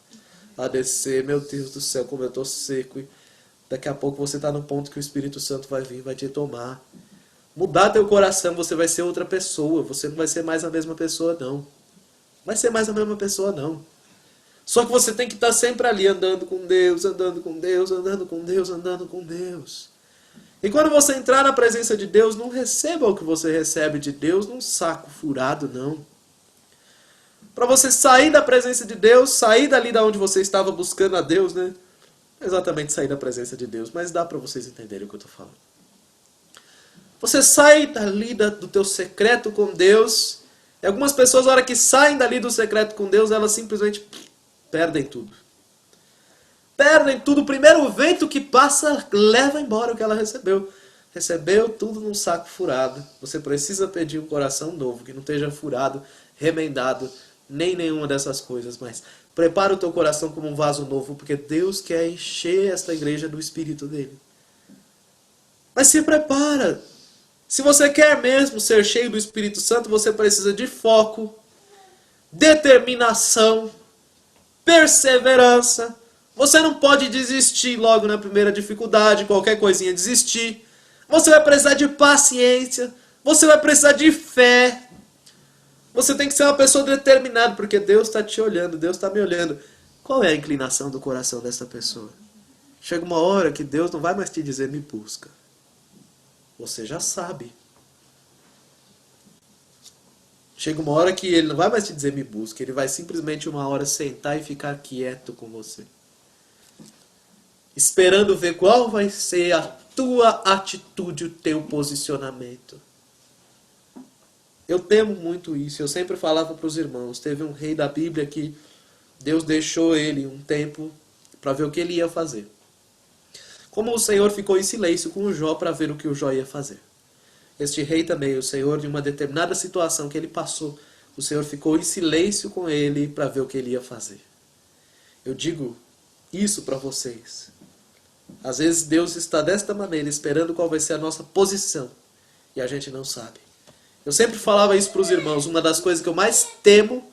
a descer. Meu Deus do céu, como eu estou seco. E daqui a pouco você está no ponto que o Espírito Santo vai vir, vai te tomar. Mudar teu coração, você vai ser outra pessoa. Você não vai ser mais a mesma pessoa, não. Não vai ser mais a mesma pessoa, não. Só que você tem que estar sempre ali, andando com Deus, andando com Deus, andando com Deus, andando com Deus. E quando você entrar na presença de Deus, não receba o que você recebe de Deus num saco furado, não. Para você sair da presença de Deus, sair dali da onde você estava buscando a Deus, né? Não exatamente sair da presença de Deus, mas dá para vocês entenderem o que eu estou falando. Você sai dali do teu secreto com Deus, e algumas pessoas, na hora que saem dali do secreto com Deus, elas simplesmente perdem tudo. Perdem tudo. O primeiro vento que passa, leva embora o que ela recebeu. Recebeu tudo num saco furado. Você precisa pedir um coração novo, que não esteja furado, remendado, nem nenhuma dessas coisas. Mas prepara o teu coração como um vaso novo, porque Deus quer encher esta igreja do Espírito dele. Mas se prepara. Se você quer mesmo ser cheio do Espírito Santo, você precisa de foco, determinação, perseverança. Você não pode desistir logo na primeira dificuldade, qualquer coisinha desistir. Você vai precisar de paciência. Você vai precisar de fé. Você tem que ser uma pessoa determinada, porque Deus está te olhando, Deus está me olhando. Qual é a inclinação do coração dessa pessoa? Chega uma hora que Deus não vai mais te dizer, me busca. Você já sabe. Chega uma hora que Ele não vai mais te dizer, me busca. Ele vai simplesmente uma hora sentar e ficar quieto com você. Esperando ver qual vai ser a tua atitude, o teu posicionamento. Eu temo muito isso. Eu sempre falava para os irmãos. Teve um rei da Bíblia que Deus deixou ele um tempo para ver o que ele ia fazer. Como o Senhor ficou em silêncio com o Jó para ver o que o Jó ia fazer. Este rei também, o Senhor, de uma determinada situação que ele passou, o Senhor ficou em silêncio com ele para ver o que ele ia fazer. Eu digo isso para vocês. Às vezes Deus está desta maneira, esperando qual vai ser a nossa posição. E a gente não sabe. Eu sempre falava isso para os irmãos. Uma das coisas que eu mais temo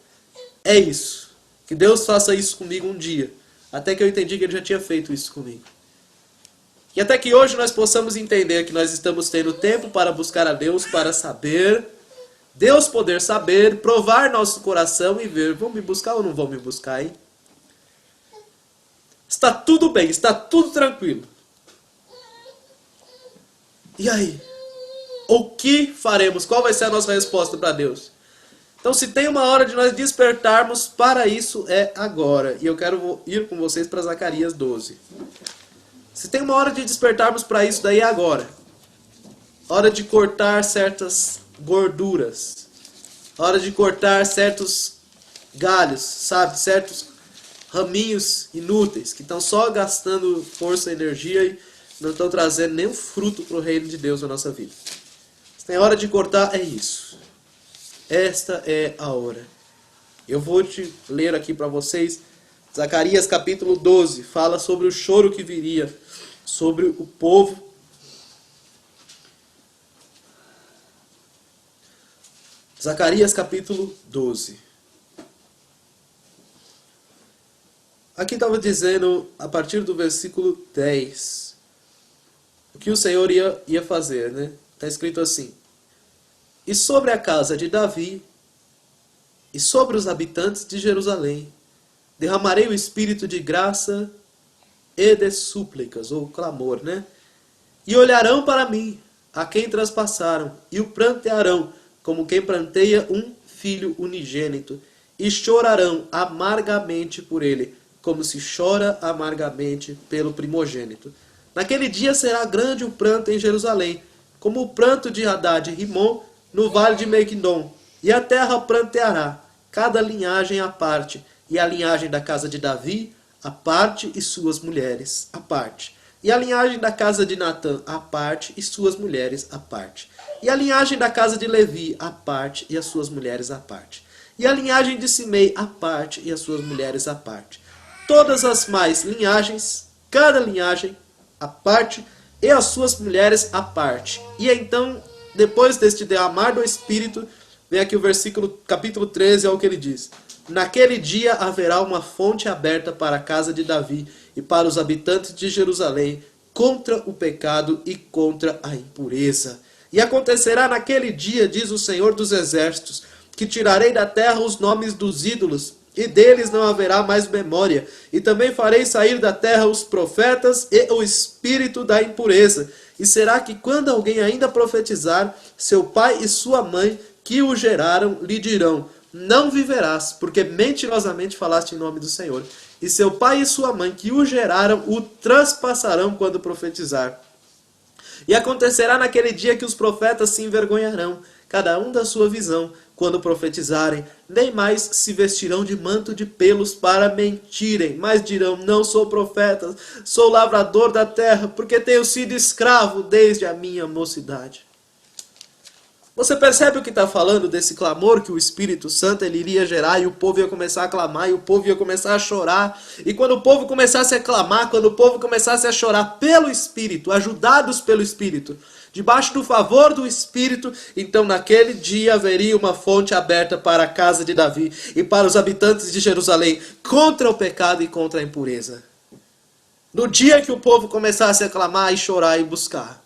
é isso. Que Deus faça isso comigo um dia. Até que eu entendi que Ele já tinha feito isso comigo. E até que hoje nós possamos entender que nós estamos tendo tempo para buscar a Deus, para saber, Deus poder saber, provar nosso coração e ver, vão me buscar ou não vão me buscar, hein? Está tudo bem, está tudo tranquilo. E aí? O que faremos? Qual vai ser a nossa resposta para Deus? Então, se tem uma hora de nós despertarmos para isso, é agora. E eu quero ir com vocês para Zacarias 12. Se tem uma hora de despertarmos para isso, daí é agora. hora de cortar certas gorduras, hora de cortar certos galhos, sabe? Certos raminhos inúteis, que estão só gastando força e energia e não estão trazendo nenhum fruto para o reino de Deus na nossa vida. Se tem hora de cortar, é isso. Esta é a hora. Eu vou te ler aqui para vocês, Zacarias capítulo 12, fala sobre o choro que viria sobre o povo. Zacarias capítulo 12. Aqui estava dizendo, a partir do versículo 10, o que o Senhor ia fazer, né? Está escrito assim: e sobre a casa de Davi, e sobre os habitantes de Jerusalém, derramarei o espírito de graça e de súplicas, ou clamor, né? E olharão para mim, a quem traspassaram, e o prantearão, como quem pranteia um filho unigênito, e chorarão amargamente por ele, como se chora amargamente pelo primogênito. Naquele dia será grande o pranto em Jerusalém, como o pranto de Hadad e Rimon no vale de Mequindom, e a terra pranteará, cada linhagem à parte, e a linhagem da casa de Davi à parte e suas mulheres à parte, e a linhagem da casa de Natã à parte e suas mulheres à parte, e a linhagem da casa de Levi à parte e as suas mulheres à parte, e a linhagem de Simei à parte e as suas mulheres à parte. Todas as mais linhagens, cada linhagem à parte e as suas mulheres à parte. E então, depois deste derramar do Espírito, vem aqui o versículo, capítulo 13, é o que ele diz: naquele dia haverá uma fonte aberta para a casa de Davi e para os habitantes de Jerusalém, contra o pecado e contra a impureza. E acontecerá naquele dia, diz o Senhor dos Exércitos, que tirarei da terra os nomes dos ídolos, e deles não haverá mais memória. E também farei sair da terra os profetas e o espírito da impureza. E será que quando alguém ainda profetizar, seu pai e sua mãe, que o geraram, lhe dirão: não viverás, porque mentirosamente falaste em nome do Senhor. E seu pai e sua mãe, que o geraram, o transpassarão quando profetizar. E acontecerá naquele dia que os profetas se envergonharão, cada um da sua visão, quando profetizarem, nem mais se vestirão de manto de pelos para mentirem, mas dirão: não sou profeta, sou lavrador da terra, porque tenho sido escravo desde a minha mocidade. Você percebe o que está falando desse clamor que o Espírito Santo ele iria gerar, e o povo ia começar a clamar, e o povo ia começar a chorar. E quando o povo começasse a clamar, quando o povo começasse a chorar pelo Espírito, ajudados pelo Espírito, debaixo do favor do Espírito, então naquele dia haveria uma fonte aberta para a casa de Davi e para os habitantes de Jerusalém, contra o pecado e contra a impureza. No dia que o povo começasse a clamar e chorar e buscar,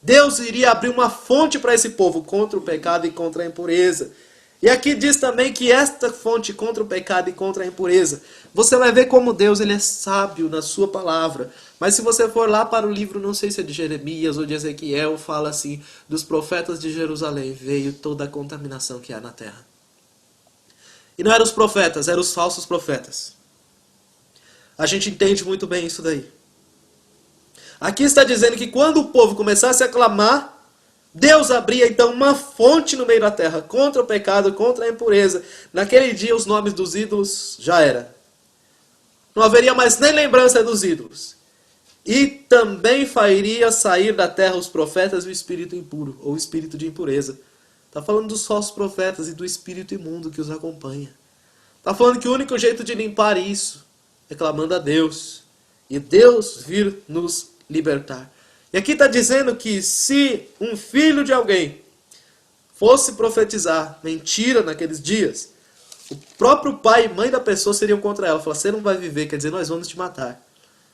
Deus iria abrir uma fonte para esse povo contra o pecado e contra a impureza. E aqui diz também que esta fonte contra o pecado e contra a impureza, você vai ver como Deus ele é sábio na sua palavra. Mas se você for lá para o livro, não sei se é de Jeremias ou de Ezequiel, fala assim: dos profetas de Jerusalém veio toda a contaminação que há na terra. E não eram os profetas, eram os falsos profetas. A gente entende muito bem isso daí. Aqui está dizendo que quando o povo começasse a clamar, Deus abria então uma fonte no meio da terra contra o pecado, contra a impureza. Naquele dia os nomes dos ídolos já era. Não haveria mais nem lembrança dos ídolos. E também faria sair da terra os profetas e o espírito impuro, ou espírito de impureza. Está falando dos falsos profetas e do espírito imundo que os acompanha. Está falando que o único jeito de limpar isso é clamando a Deus. E Deus vir nos libertar. E aqui está dizendo que se um filho de alguém fosse profetizar mentira naqueles dias, o próprio pai e mãe da pessoa seriam contra ela. Falaram: você não vai viver, quer dizer, nós vamos te matar.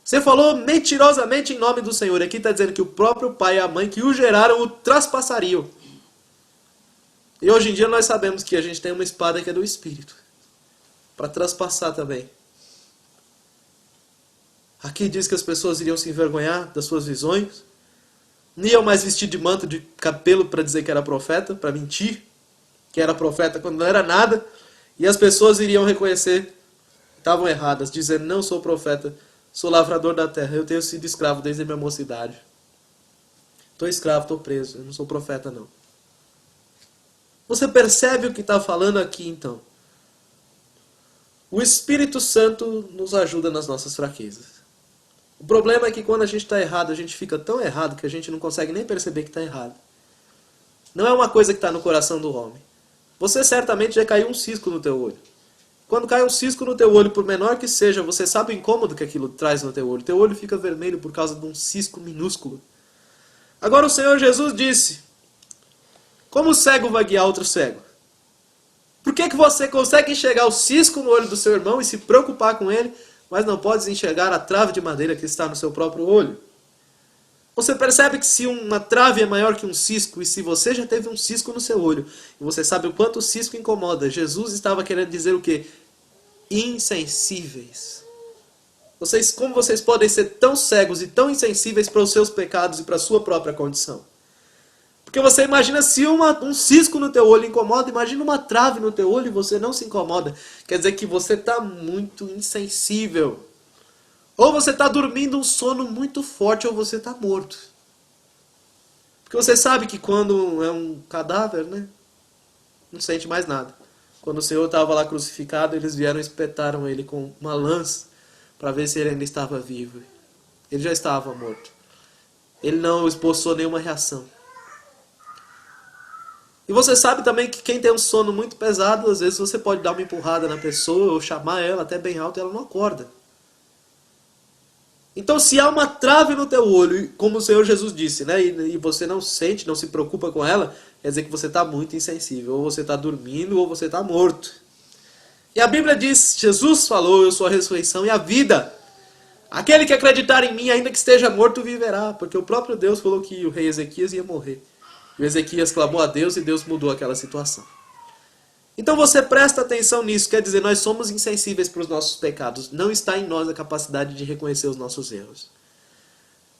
Você falou mentirosamente em nome do Senhor. E aqui está dizendo que o próprio pai e a mãe que o geraram o traspassariam. E hoje em dia nós sabemos que a gente tem uma espada que é do Espírito, para traspassar também. Aqui diz que as pessoas iriam se envergonhar das suas visões, não iam mais vestir de manto de cabelo para dizer que era profeta, para mentir que era profeta quando não era nada, e as pessoas iriam reconhecer que estavam erradas, dizendo: não sou profeta, sou lavrador da terra, eu tenho sido escravo desde a minha mocidade. Estou escravo, estou preso. Eu não sou profeta, não. Você percebe o que está falando aqui, então? O Espírito Santo nos ajuda nas nossas fraquezas. O problema é que quando a gente está errado, a gente fica tão errado que a gente não consegue nem perceber que está errado. Não é uma coisa que está no coração do homem. Você certamente já caiu um cisco no teu olho. Quando cai um cisco no teu olho, por menor que seja, você sabe o incômodo que aquilo traz no teu olho. Teu olho fica vermelho por causa de um cisco minúsculo. Agora o Senhor Jesus disse: como o cego vai guiar outro cego? Por que você consegue enxergar o cisco no olho do seu irmão e se preocupar com ele, mas não pode enxergar a trave de madeira que está no seu próprio olho? Você percebe que se uma trave é maior que um cisco, e se você já teve um cisco no seu olho, e você sabe o quanto o cisco incomoda, Jesus estava querendo dizer o quê? Insensíveis. Como vocês podem ser tão cegos e tão insensíveis para os seus pecados e para a sua própria condição? Porque você imagina se um cisco no teu olho incomoda, imagina uma trave no teu olho e você não se incomoda. Quer dizer que você está muito insensível. Ou você está dormindo um sono muito forte ou você está morto. Porque você sabe que quando é um cadáver, né, não sente mais nada. Quando o Senhor estava lá crucificado, eles vieram e espetaram ele com uma lança para ver se ele ainda estava vivo. Ele já estava morto. Ele não esboçou nenhuma reação. E você sabe também que quem tem um sono muito pesado, às vezes você pode dar uma empurrada na pessoa ou chamar ela até bem alto e ela não acorda. Então se há uma trave no teu olho, como o Senhor Jesus disse, né, e você não sente, não se preocupa com ela, quer dizer que você está muito insensível. Ou você está dormindo ou você está morto. E a Bíblia diz, Jesus falou, eu sou a ressurreição e a vida. Aquele que acreditar em mim, ainda que esteja morto, viverá. Porque o próprio Deus falou que o rei Ezequias ia morrer. E Ezequias clamou a Deus e Deus mudou aquela situação. Então você presta atenção nisso, quer dizer, nós somos insensíveis para os nossos pecados. Não está em nós a capacidade de reconhecer os nossos erros.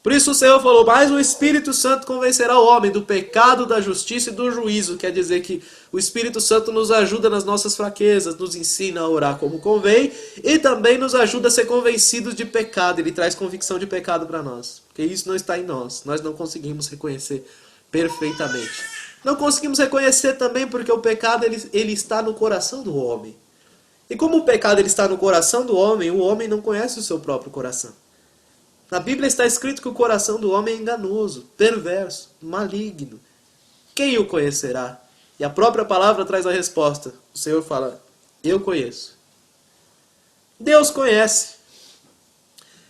Por isso o Senhor falou, mas o Espírito Santo convencerá o homem do pecado, da justiça e do juízo. Quer dizer que o Espírito Santo nos ajuda nas nossas fraquezas, nos ensina a orar como convém e também nos ajuda a ser convencidos de pecado. Ele traz convicção de pecado para nós, porque isso não está em nós. Nós não conseguimos reconhecer perfeitamente. Não conseguimos reconhecer também porque o pecado ele está no coração do homem. E como o pecado ele está no coração do homem, o homem não conhece o seu próprio coração. Na Bíblia está escrito que o coração do homem é enganoso, perverso, maligno. Quem o conhecerá? E a própria palavra traz a resposta. O Senhor fala, eu conheço. Deus conhece.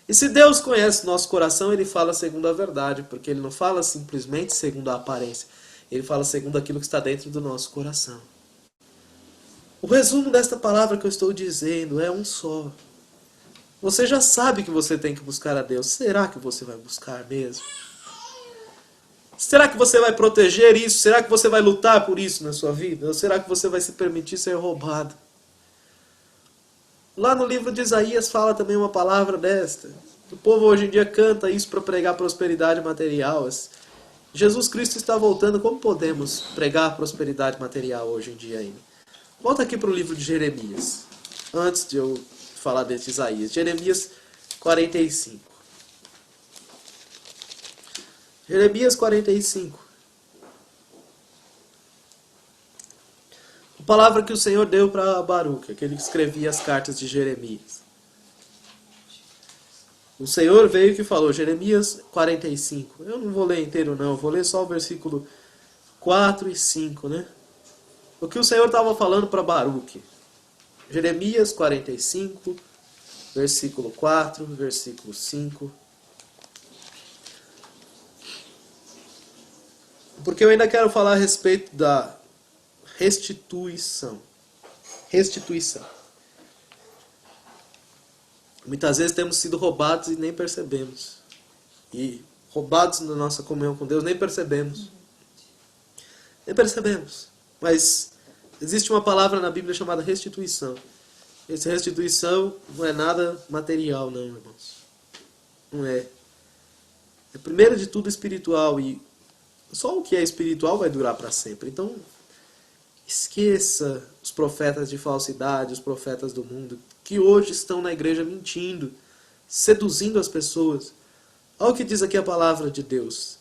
E se Deus conhece nosso coração, Ele fala segundo a verdade, porque Ele não fala simplesmente segundo a aparência. Ele fala segundo aquilo que está dentro do nosso coração. O resumo desta palavra que eu estou dizendo é um só. Você já sabe que você tem que buscar a Deus. Será que você vai buscar mesmo? Será que você vai proteger isso? Será que você vai lutar por isso na sua vida? Ou será que você vai se permitir ser roubado? Lá no livro de Isaías fala também uma palavra desta. O povo hoje em dia canta isso para pregar prosperidade material. Jesus Cristo está voltando. Como podemos pregar prosperidade material hoje em dia ainda? Volta aqui para o livro de Jeremias. Antes de eu falar desse Isaías. Jeremias 45. Jeremias 45. A palavra que o Senhor deu para Baruque, aquele que escrevia as cartas de Jeremias. O Senhor veio que falou, Jeremias 45. Eu não vou ler inteiro não, eu vou ler só o versículo 4 e 5, né? O que o Senhor estava falando para Baruque. Jeremias 45, versículo 4, versículo 5. Porque eu ainda quero falar a respeito da restituição. Restituição. Muitas vezes temos sido roubados e nem percebemos. E roubados na nossa comunhão com Deus, nem percebemos. Nem percebemos. Mas existe uma palavra na Bíblia chamada restituição. Essa restituição não é nada material, não, irmãos. Não é. É primeiro de tudo espiritual. E só o que é espiritual vai durar para sempre. Então, esqueça os profetas de falsidade, os profetas do mundo, que hoje estão na igreja mentindo, seduzindo as pessoas. Olha o que diz aqui a palavra de Deus.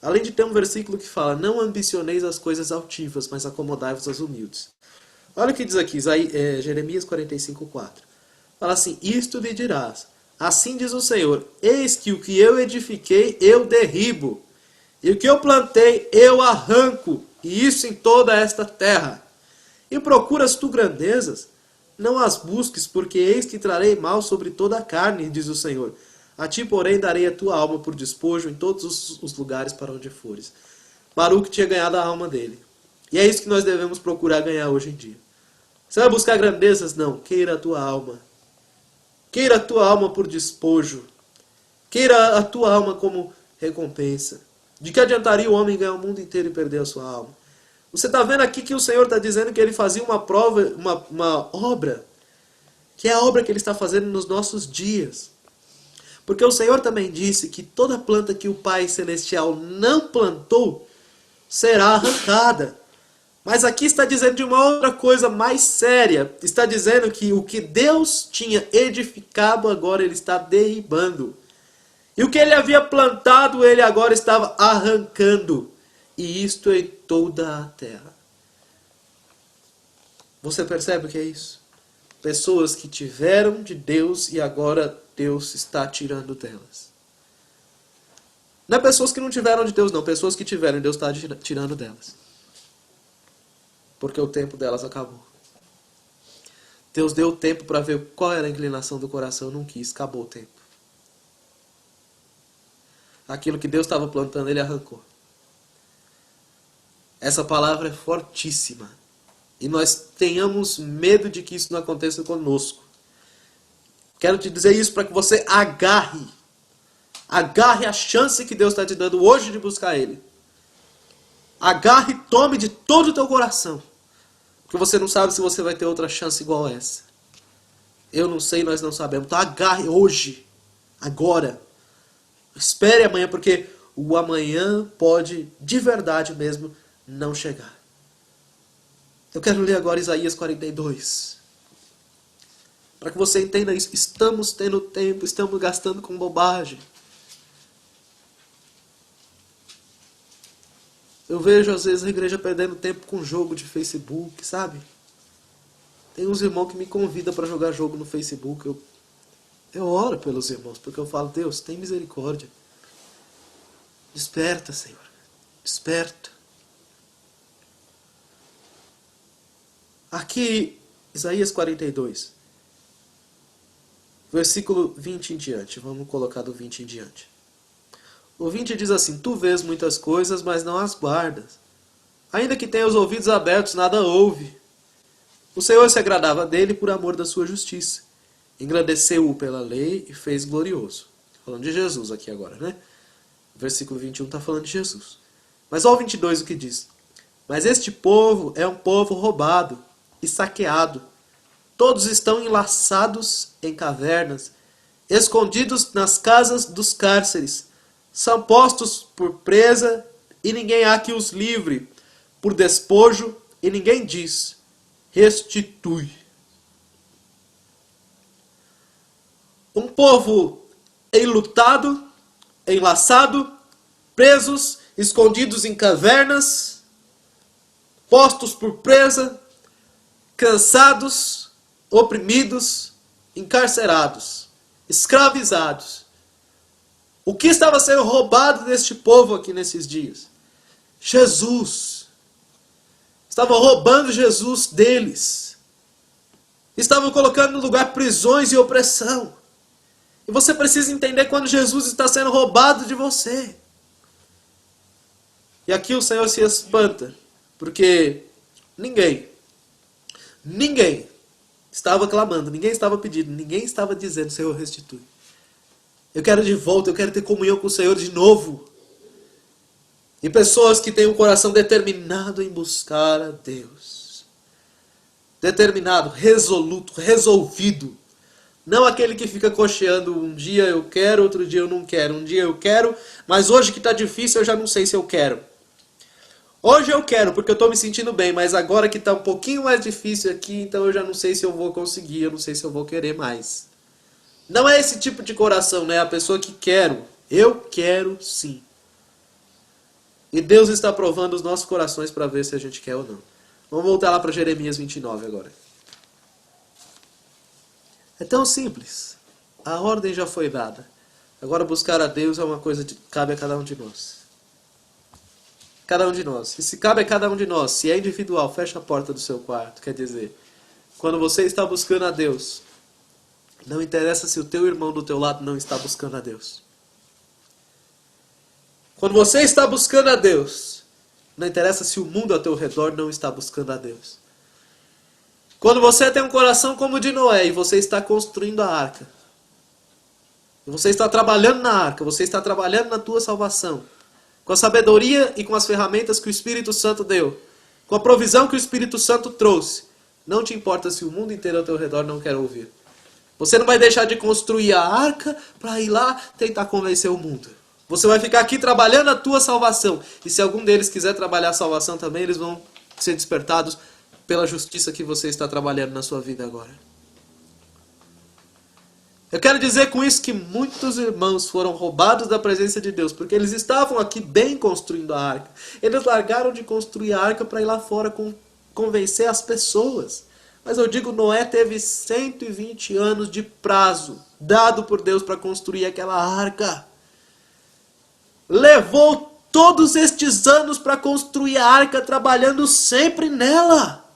Além de ter um versículo que fala: não ambicioneis as coisas altivas, mas acomodai-vos às humildes. Olha o que diz aqui, Jeremias 45:4. Fala assim: isto lhe dirás, assim diz o Senhor, eis que o que eu edifiquei eu derribo, e o que eu plantei eu arranco, e isso em toda esta terra. E procuras tu grandezas? Não as busques, porque eis que trarei mal sobre toda a carne, diz o Senhor. A ti, porém, darei a tua alma por despojo em todos os lugares para onde fores. Baruque tinha ganhado a alma dele. E é isso que nós devemos procurar ganhar hoje em dia. Você vai buscar grandezas? Não. Queira a tua alma. Queira a tua alma por despojo. Queira a tua alma como recompensa. De que adiantaria o homem ganhar o mundo inteiro e perder a sua alma? Você está vendo aqui que o Senhor está dizendo que Ele fazia uma prova, uma obra, que é a obra que Ele está fazendo nos nossos dias. Porque o Senhor também disse que toda planta que o Pai Celestial não plantou será arrancada. Mas aqui está dizendo de uma outra coisa mais séria. Está dizendo que o que Deus tinha edificado agora Ele está derribando. E o que Ele havia plantado Ele agora estava arrancando. E isto em toda a terra. Você percebe o que é isso? Pessoas que tiveram de Deus e agora Deus está tirando delas. Não é pessoas que não tiveram de Deus, não. Pessoas que tiveram e Deus está tirando delas. Porque o tempo delas acabou. Deus deu tempo para ver qual era a inclinação do coração, não quis, acabou o tempo. Aquilo que Deus estava plantando, Ele arrancou. Essa palavra é fortíssima. E nós tenhamos medo de que isso não aconteça conosco. Quero te dizer isso para que você agarre a chance que Deus está te dando hoje de buscar Ele. Agarre e tome de todo o teu coração. Porque você não sabe se você vai ter outra chance igual a essa. Eu não sei, nós não sabemos. Então agarre hoje, agora. Espere amanhã, porque o amanhã pode, de verdade mesmo, não chegar. Eu quero ler agora Isaías 42. Para que você entenda isso. Estamos tendo tempo, estamos gastando com bobagem. Eu vejo às vezes a igreja perdendo tempo com jogo de Facebook, sabe? Tem uns irmãos que me convidam para jogar jogo no Facebook. Eu oro pelos irmãos, porque eu falo: Deus, tem misericórdia. Desperta, Senhor. Desperta. Aqui, Isaías 42. Versículo 20 em diante. Vamos colocar do 20 em diante. O 20 diz assim: tu vês muitas coisas, mas não as guardas. Ainda que tenha os ouvidos abertos, nada ouve. O Senhor se agradava dele por amor da sua justiça. Engrandeceu-o pela lei e fez glorioso. Falando de Jesus aqui agora, né? O versículo 21 está falando de Jesus. Mas olha o 22 o que diz. Mas este povo é um povo roubado e saqueado. Todos estão enlaçados em cavernas, escondidos nas casas dos cárceres. São postos por presa e ninguém há que os livre, por despojo e ninguém diz: restitui. Um povo enlutado, enlaçado, presos, escondidos em cavernas, postos por presa, cansados, oprimidos, encarcerados, escravizados. O que estava sendo roubado deste povo aqui nesses dias? Jesus. Estavam roubando Jesus deles. Estavam colocando no lugar prisões e opressão. E você precisa entender quando Jesus está sendo roubado de você. E aqui o Senhor se espanta, porque ninguém estava clamando, ninguém estava pedindo, ninguém estava dizendo: Senhor, restitui. Eu quero de volta, eu quero ter comunhão com o Senhor de novo. E pessoas que têm um coração determinado em buscar a Deus. Determinado, resoluto, resolvido. Não aquele que fica cocheando: um dia eu quero, outro dia eu não quero. Um dia eu quero, mas hoje que está difícil eu já não sei se eu quero. Hoje eu quero porque eu estou me sentindo bem, mas agora que está um pouquinho mais difícil aqui, então eu já não sei se eu vou conseguir, eu não sei se eu vou querer mais. Não é esse tipo de coração, né? A pessoa que quero. Eu quero sim. E Deus está provando os nossos corações para ver se a gente quer ou não. Vamos voltar lá para Jeremias 29 agora. É tão simples. A ordem já foi dada. Agora buscar a Deus é uma coisa que cabe a cada um de nós. Cada um de nós. E se cabe a cada um de nós, se é individual, fecha a porta do seu quarto. Quer dizer, quando você está buscando a Deus, não interessa se o teu irmão do teu lado não está buscando a Deus. Quando você está buscando a Deus, não interessa se o mundo ao teu redor não está buscando a Deus. Quando você tem um coração como o de Noé e você está construindo a arca, e você está trabalhando na arca, você está trabalhando na tua salvação, com a sabedoria e com as ferramentas que o Espírito Santo deu, com a provisão que o Espírito Santo trouxe, não te importa se o mundo inteiro ao teu redor não quer ouvir. Você não vai deixar de construir a arca para ir lá tentar convencer o mundo. Você vai ficar aqui trabalhando a tua salvação. E se algum deles quiser trabalhar a salvação também, eles vão ser despertados pela justiça que você está trabalhando na sua vida agora. Eu quero dizer com isso que muitos irmãos foram roubados da presença de Deus, porque eles estavam aqui bem construindo a arca. Eles largaram de construir a arca para ir lá fora convencer as pessoas. Mas eu digo, Noé teve 120 anos de prazo dado por Deus para construir aquela arca. Levou todos estes anos para construir a arca, trabalhando sempre nela.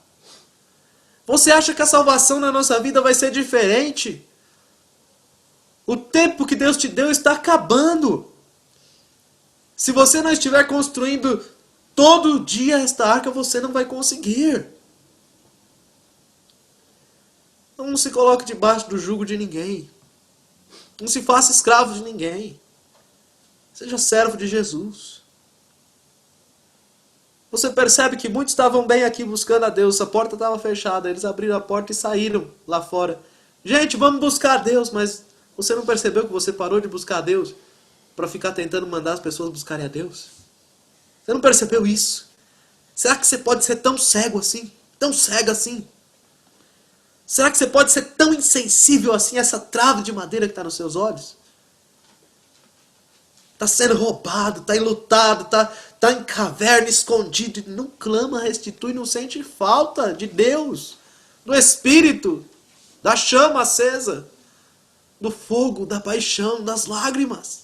Você acha que a salvação na nossa vida vai ser diferente? O tempo que Deus te deu está acabando. Se você não estiver construindo todo dia esta arca, você não vai conseguir. Não se coloque debaixo do jugo de ninguém. Não se faça escravo de ninguém. Seja servo de Jesus. Você percebe que muitos estavam bem aqui buscando a Deus. A porta estava fechada. Eles abriram a porta e saíram lá fora. Gente, vamos buscar a Deus. Mas você não percebeu que você parou de buscar a Deus para ficar tentando mandar as pessoas buscarem a Deus? Você não percebeu isso? Será que você pode ser tão cego assim? Tão cega assim? Será que você pode ser tão insensível assim a essa trave de madeira que está nos seus olhos? Está sendo roubado, está enlutado, está em caverna, escondido. E não clama, restitui, não sente falta de Deus, do Espírito, da chama acesa, do fogo, da paixão, das lágrimas,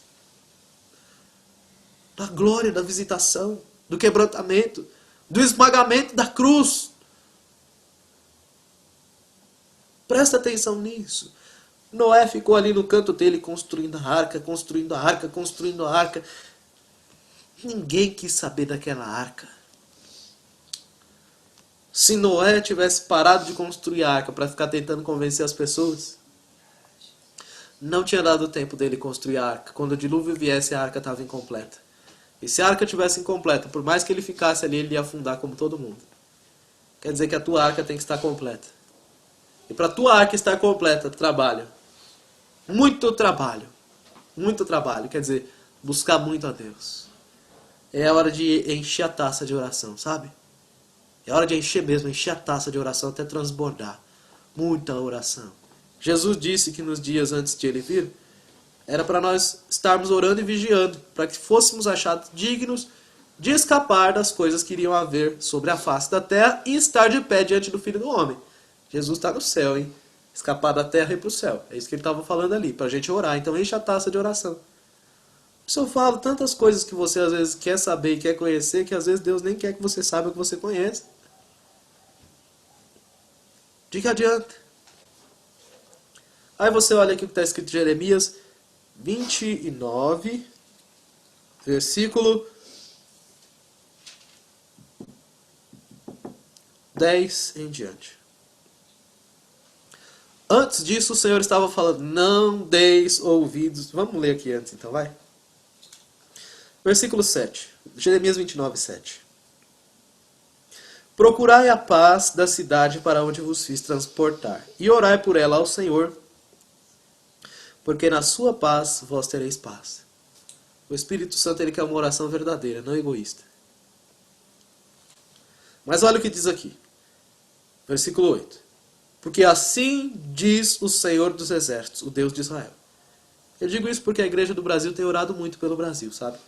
da glória, da visitação, do quebrantamento, do esmagamento da cruz. Presta atenção nisso. Noé ficou ali no canto dele construindo a arca, construindo a arca, construindo a arca. Ninguém quis saber daquela arca. Se Noé tivesse parado de construir a arca para ficar tentando convencer as pessoas, não tinha dado tempo dele construir a arca. Quando o dilúvio viesse, a arca estava incompleta. E se a arca tivesse incompleta, por mais que ele ficasse ali, ele ia afundar como todo mundo. Quer dizer que a tua arca tem que estar completa. E para a tua arca estar completa, trabalho. Muito trabalho. Muito trabalho. Quer dizer, buscar muito a Deus. É a hora de encher a taça de oração, sabe? É a hora de encher mesmo, encher a taça de oração até transbordar. Muita oração. Jesus disse que nos dias antes de ele vir, era para nós estarmos orando e vigiando, para que fôssemos achados dignos de escapar das coisas que iriam haver sobre a face da terra e estar de pé diante do Filho do Homem. Jesus está no céu, hein? Escapar da terra e ir para o céu. É isso que ele estava falando ali, para a gente orar. Então enche a taça de oração. Se eu falo tantas coisas que você às vezes quer saber e quer conhecer, que às vezes Deus nem quer que você saiba que você conhece. De que adianta? Aí você olha aqui o que está escrito em Jeremias 29, versículo 10 em diante. Antes disso, o Senhor estava falando, não deis ouvidos. Vamos ler aqui antes, então, vai. Versículo 7. Jeremias 29, 7. Procurai a paz da cidade para onde vos fiz transportar, e orai por ela ao Senhor, porque na sua paz vós tereis paz. O Espírito Santo, ele quer uma oração verdadeira, não egoísta. Mas olha o que diz aqui. Versículo 8. Porque assim diz o Senhor dos Exércitos, o Deus de Israel. Eu digo isso porque a igreja do Brasil tem orado muito pelo Brasil, sabe?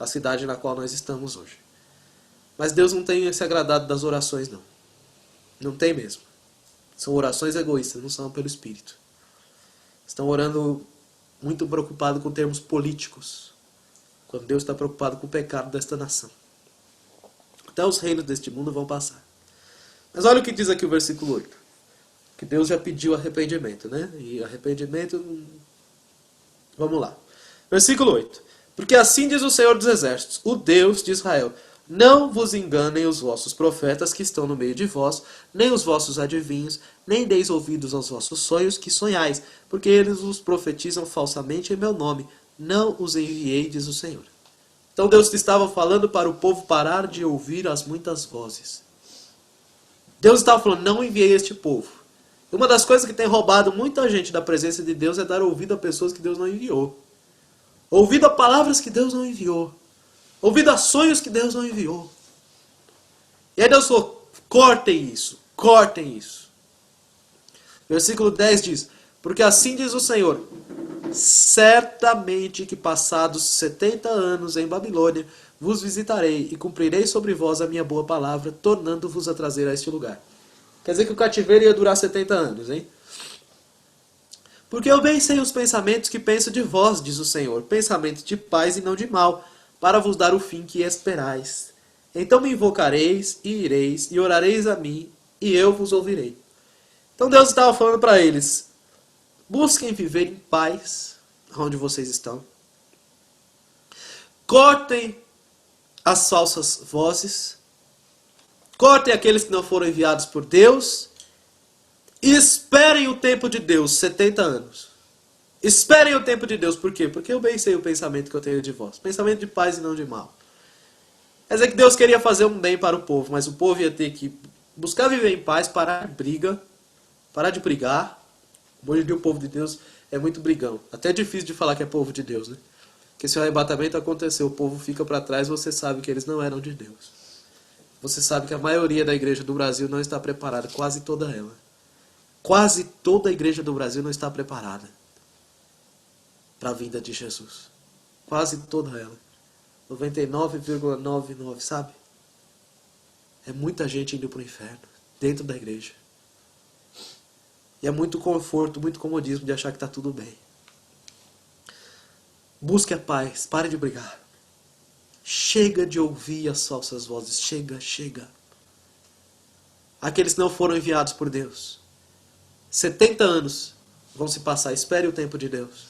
a cidade na qual nós estamos hoje. Mas Deus não tem se agradado das orações, não. Não tem mesmo. São orações egoístas, não são pelo Espírito. Estão orando muito preocupado com termos políticos, quando Deus está preocupado com o pecado desta nação. Até os reinos deste mundo vão passar. Mas olha o que diz aqui o versículo 8. Que Deus já pediu arrependimento, né? E arrependimento... Vamos lá. Versículo 8. Porque assim diz o Senhor dos Exércitos, o Deus de Israel: não vos enganem os vossos profetas que estão no meio de vós, nem os vossos adivinhos, nem deis ouvidos aos vossos sonhos que sonhais, porque eles vos profetizam falsamente em meu nome. Não os enviei, diz o Senhor. Então Deus estava falando para o povo parar de ouvir as muitas vozes. Deus estava falando, não enviei este povo. Uma das coisas que tem roubado muita gente da presença de Deus é dar ouvido a pessoas que Deus não enviou. Ouvido a palavras que Deus não enviou. Ouvido a sonhos que Deus não enviou. E aí Deus falou, cortem isso, cortem isso. Versículo 10 diz, porque assim diz o Senhor, certamente que passados 70 anos em Babilônia, vos visitarei e cumprirei sobre vós a minha boa palavra, tornando-vos a trazer a este lugar. Quer dizer que o cativeiro ia durar 70 anos, hein? Porque eu bem sei os pensamentos que penso de vós, diz o Senhor, pensamentos de paz e não de mal, para vos dar o fim que esperais. Então me invocareis e ireis, e orareis a mim, e eu vos ouvirei. Então Deus estava falando para eles, busquem viver em paz, onde vocês estão. Cortem as falsas vozes. Cortem aqueles que não foram enviados por Deus. E esperem o tempo de Deus, 70 anos. Esperem o tempo de Deus, por quê? Porque eu bem sei o pensamento que eu tenho de vós. Pensamento de paz e não de mal. Quer dizer que Deus queria fazer um bem para o povo, mas o povo ia ter que buscar viver em paz, parar de briga, parar de brigar. Hoje em dia o povo de Deus é muito brigão. Até é difícil de falar que é povo de Deus, né? Porque se o arrebatamento acontecer, o povo fica para trás, você sabe que eles não eram de Deus. Você sabe que a maioria da igreja do Brasil não está preparada, quase toda ela. Quase toda a igreja do Brasil não está preparada para a vinda de Jesus. Quase toda ela. 99,99, sabe? É muita gente indo para o inferno, dentro da igreja. E é muito conforto, muito comodismo de achar que está tudo bem. Busque a paz, pare de brigar. Chega de ouvir as falsas vozes, chega, chega. Aqueles que não foram enviados por Deus. 70 anos vão se passar, espere o tempo de Deus.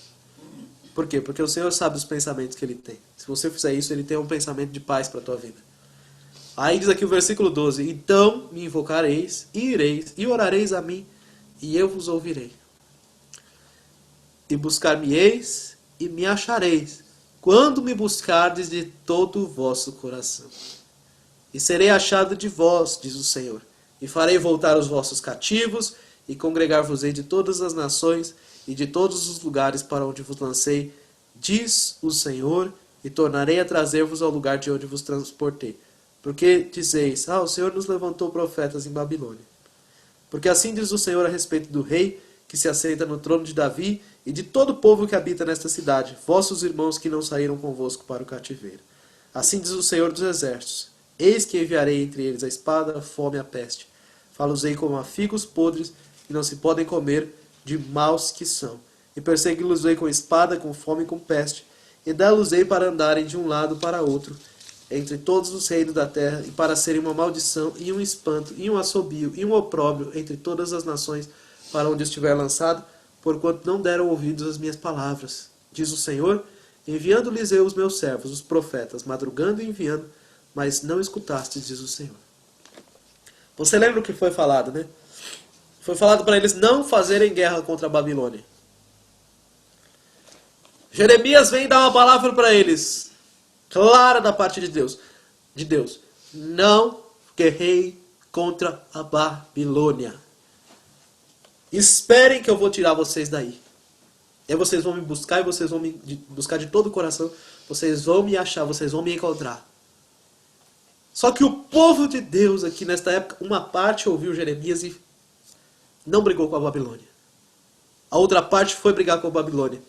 Por quê? Porque o Senhor sabe os pensamentos que Ele tem. Se você fizer isso, Ele tem um pensamento de paz para a tua vida. Aí diz aqui o versículo 12, então me invocareis, e ireis, e orareis a mim, e eu vos ouvirei. E buscar-me-eis, e me achareis, quando me buscardes de todo o vosso coração. E serei achado de vós, diz o Senhor, e farei voltar os vossos cativos, e congregar-vos-ei de todas as nações, e de todos os lugares para onde vos lancei, diz o Senhor, e tornarei a trazer-vos ao lugar de onde vos transportei. Porque dizeis, o Senhor nos levantou profetas em Babilônia. Porque assim diz o Senhor a respeito do rei, que se assenta no trono de Davi, e de todo o povo que habita nesta cidade, vossos irmãos que não saíram convosco para o cativeiro. Assim diz o Senhor dos Exércitos, eis que enviarei entre eles a espada, a fome e a peste. Falo-os-ei como a figos podres, que não se podem comer, de maus que são. E persegui-los-ei com espada, com fome e com peste, e dá-los-ei para andarem de um lado para outro, entre todos os reinos da terra, e para serem uma maldição, e um espanto, e um assobio, e um opróbrio entre todas as nações, para onde estiver lançado, porquanto não deram ouvidos às minhas palavras. Diz o Senhor, enviando-lhes eu os meus servos, os profetas, madrugando e enviando, mas não escutastes, diz o Senhor. Você lembra o que foi falado, né? Foi falado para eles não fazerem guerra contra a Babilônia. Jeremias vem dar uma palavra para eles, clara da parte de Deus. Não guerrei contra a Babilônia. Esperem que eu vou tirar vocês daí. E aí vocês vão me buscar e vocês vão me buscar de todo o coração. Vocês vão me achar, vocês vão me encontrar. Só que o povo de Deus aqui nesta época, uma parte ouviu Jeremias e não brigou com a Babilônia. A outra parte foi brigar com a Babilônia.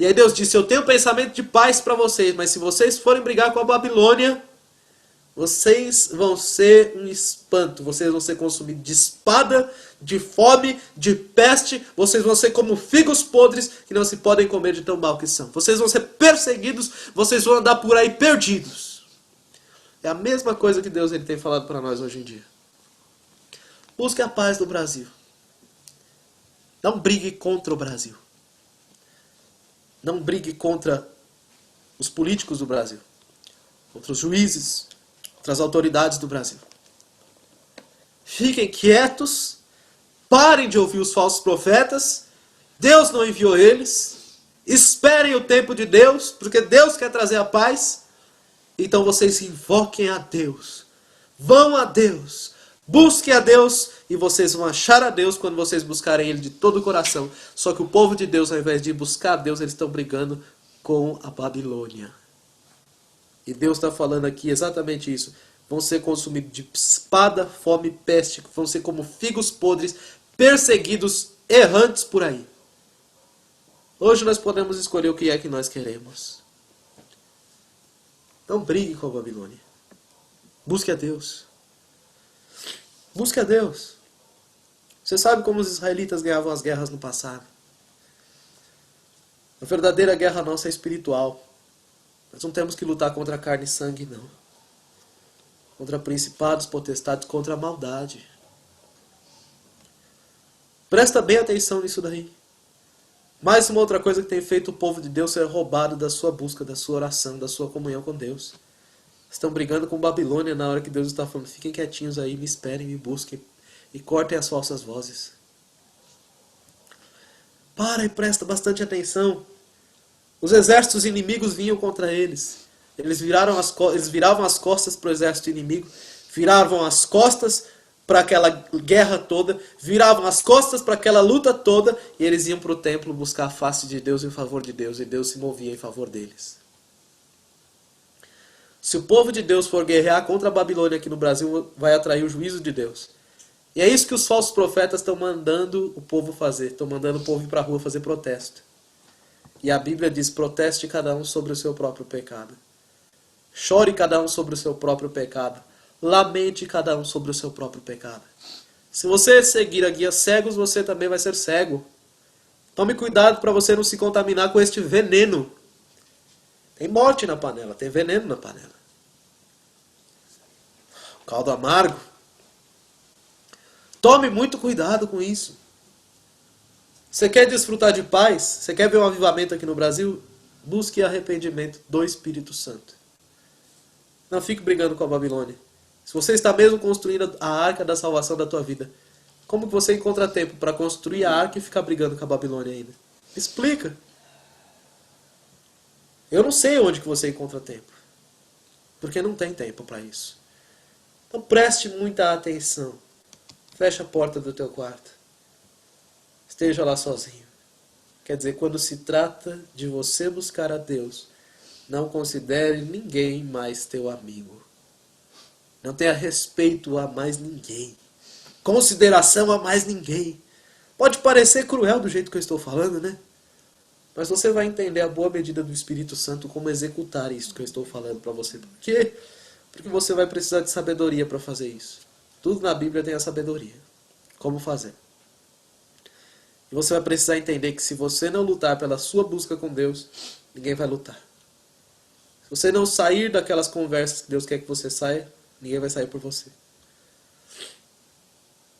E aí Deus disse, eu tenho pensamento de paz para vocês, mas se vocês forem brigar com a Babilônia, vocês vão ser um espanto, vocês vão ser consumidos de espada, de fome, de peste, vocês vão ser como figos podres que não se podem comer de tão mal que são. Vocês vão ser perseguidos, vocês vão andar por aí perdidos. É a mesma coisa que Deus ele tem falado para nós hoje em dia. Busque a paz do Brasil. Não brigue contra o Brasil. Não brigue contra os políticos do Brasil, contra os juízes, contra as autoridades do Brasil. Fiquem quietos, parem de ouvir os falsos profetas, Deus não enviou eles, esperem o tempo de Deus, porque Deus quer trazer a paz, então vocês invoquem a Deus, vão a Deus, busquem a Deus e vocês vão achar a Deus quando vocês buscarem Ele de todo o coração. Só que o povo de Deus, ao invés de buscar a Deus, eles estão brigando com a Babilônia. E Deus está falando aqui exatamente isso. Vão ser consumidos de espada, fome e peste. Vão ser como figos podres, perseguidos, errantes por aí. Hoje nós podemos escolher o que é que nós queremos. Não brigue com a Babilônia. Busque a Deus. Busque a Deus. Você sabe como os israelitas ganhavam as guerras no passado. A verdadeira guerra nossa é espiritual. Nós não temos que lutar contra carne e sangue, não. Contra principados, potestades, contra a maldade. Presta bem atenção nisso daí. Mais uma outra coisa que tem feito o povo de Deus ser roubado da sua busca, da sua oração, da sua comunhão com Deus. Estão brigando com Babilônia na hora que Deus está falando, fiquem quietinhos aí, me esperem, me busquem e cortem as falsas vozes. Para e presta bastante atenção. Os exércitos inimigos vinham contra eles. Eles viravam as costas para o exército inimigo, viravam as costas para aquela guerra toda, viravam as costas para aquela luta toda, e eles iam para o templo buscar a face de Deus em favor de Deus, e Deus se movia em favor deles. Se o povo de Deus for guerrear contra a Babilônia aqui no Brasil, vai atrair o juízo de Deus. E é isso que os falsos profetas estão mandando o povo fazer, estão mandando o povo ir para a rua fazer protesto. E a Bíblia diz, proteste cada um sobre o seu próprio pecado. Chore cada um sobre o seu próprio pecado. Lamente cada um sobre o seu próprio pecado. Se você seguir a guia cegos, você também vai ser cego. Tome cuidado para você não se contaminar com este veneno. Tem morte na panela, tem veneno na panela. Caldo amargo. Tome muito cuidado com isso. Você quer desfrutar de paz? Você quer ver um avivamento aqui no Brasil? Busque arrependimento do Espírito Santo. Não fique brigando com a Babilônia. Se você está mesmo construindo a arca da salvação da tua vida, como que você encontra tempo para construir a arca e ficar brigando com a Babilônia ainda? Explica. Eu não sei onde que você encontra tempo. Porque não tem tempo para isso. Então preste muita atenção. Feche a porta do teu quarto. Esteja lá sozinho. Quer dizer, quando se trata de você buscar a Deus, não considere ninguém mais teu amigo. Não tenha respeito a mais ninguém. Consideração a mais ninguém. Pode parecer cruel do jeito que eu estou falando, né? Mas você vai entender a boa medida do Espírito Santo como executar isso que eu estou falando para você. Por quê? Porque você vai precisar de sabedoria para fazer isso. Tudo na Bíblia tem a sabedoria. Como fazer. E você vai precisar entender que se você não lutar pela sua busca com Deus, ninguém vai lutar. Se você não sair daquelas conversas que Deus quer que você saia, ninguém vai sair por você.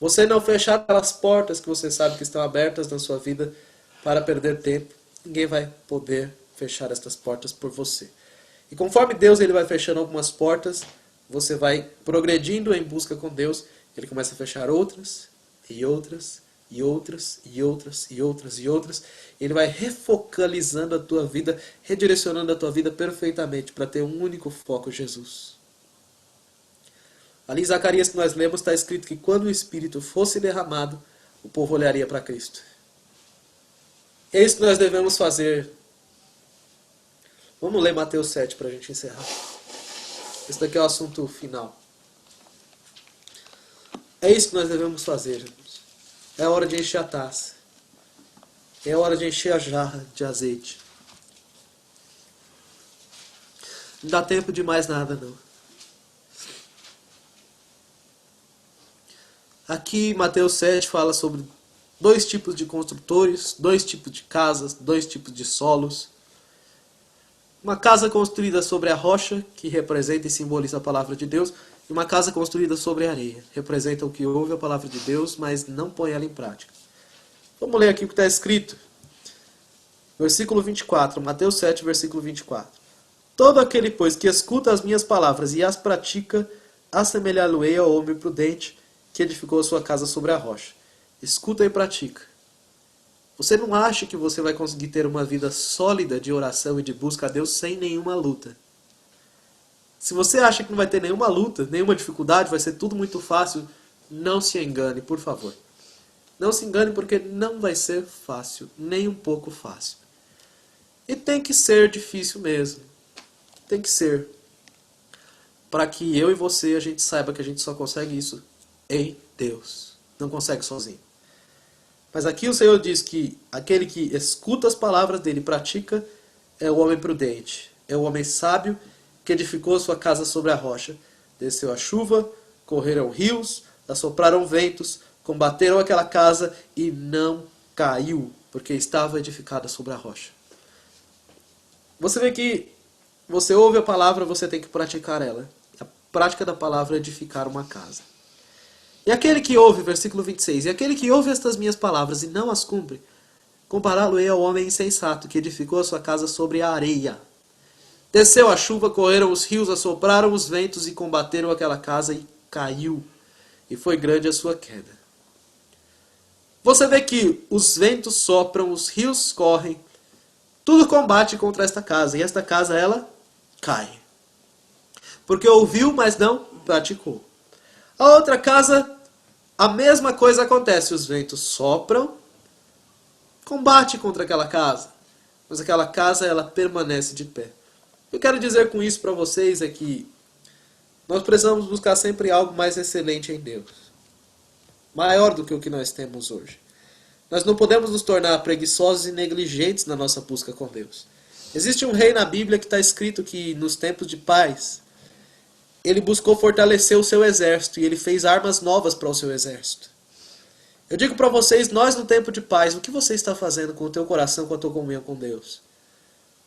Você não fechar aquelas portas que você sabe que estão abertas na sua vida para perder tempo, ninguém vai poder fechar estas portas por você. E conforme Deus ele vai fechando algumas portas, você vai progredindo em busca com Deus, ele começa a fechar outras, e outras, e outras, e outras, e outras, e outras. Ele vai refocalizando a tua vida, redirecionando a tua vida perfeitamente para ter um único foco, Jesus. Ali em Zacarias que nós lemos está escrito que quando o Espírito fosse derramado, o povo olharia para Cristo. É isso que nós devemos fazer. Vamos ler Mateus 7 para a gente encerrar. Esse daqui é o assunto final. É isso que nós devemos fazer, irmãos. É hora de encher a taça. É hora de encher a jarra de azeite. Não dá tempo de mais nada, não. Aqui, Mateus 7 fala sobre dois tipos de construtores, dois tipos de casas, dois tipos de solos. Uma casa construída sobre a rocha, que representa e simboliza a palavra de Deus, e uma casa construída sobre a areia, representa o que ouve a palavra de Deus, mas não põe ela em prática. Vamos ler aqui o que está escrito. Versículo 24, Mateus 7, versículo 24. Todo aquele, pois, que escuta as minhas palavras e as pratica, assemelhá-lo-ei ao homem prudente que edificou a sua casa sobre a rocha. Escuta e pratica. Você não acha que você vai conseguir ter uma vida sólida de oração e de busca a Deus sem nenhuma luta. Se você acha que não vai ter nenhuma luta, nenhuma dificuldade, vai ser tudo muito fácil, não se engane, por favor. Não se engane porque não vai ser fácil, nem um pouco fácil. E tem que ser difícil mesmo. Tem que ser. Para que eu e você, a gente saiba que a gente só consegue isso em Deus. Não consegue sozinho. Mas aqui o Senhor diz que aquele que escuta as palavras dele e pratica é o homem prudente. É o homem sábio que edificou sua casa sobre a rocha. Desceu a chuva, correram rios, assopraram ventos, combateram aquela casa e não caiu, porque estava edificada sobre a rocha. Você vê que você ouve a palavra, você tem que praticar ela. A prática da palavra é edificar uma casa. E aquele que ouve, versículo 26, e aquele que ouve estas minhas palavras e não as cumpre, compará-lo-ei ao homem insensato que edificou a sua casa sobre a areia. Desceu a chuva, correram os rios, assopraram os ventos e combateram aquela casa e caiu. E foi grande a sua queda. Você vê que os ventos sopram, os rios correm, tudo combate contra esta casa. E esta casa, ela cai. Porque ouviu, mas não praticou. A outra casa, a mesma coisa acontece. Os ventos sopram, combate contra aquela casa. Mas aquela casa, ela permanece de pé. O que eu quero dizer com isso para vocês é que nós precisamos buscar sempre algo mais excelente em Deus. Maior do que o que nós temos hoje. Nós não podemos nos tornar preguiçosos e negligentes na nossa busca com Deus. Existe um rei na Bíblia que está escrito que nos tempos de paz, ele buscou fortalecer o seu exército e ele fez armas novas para o seu exército. Eu digo para vocês, nós no tempo de paz, o que você está fazendo com o teu coração, com a tua comunhão com Deus?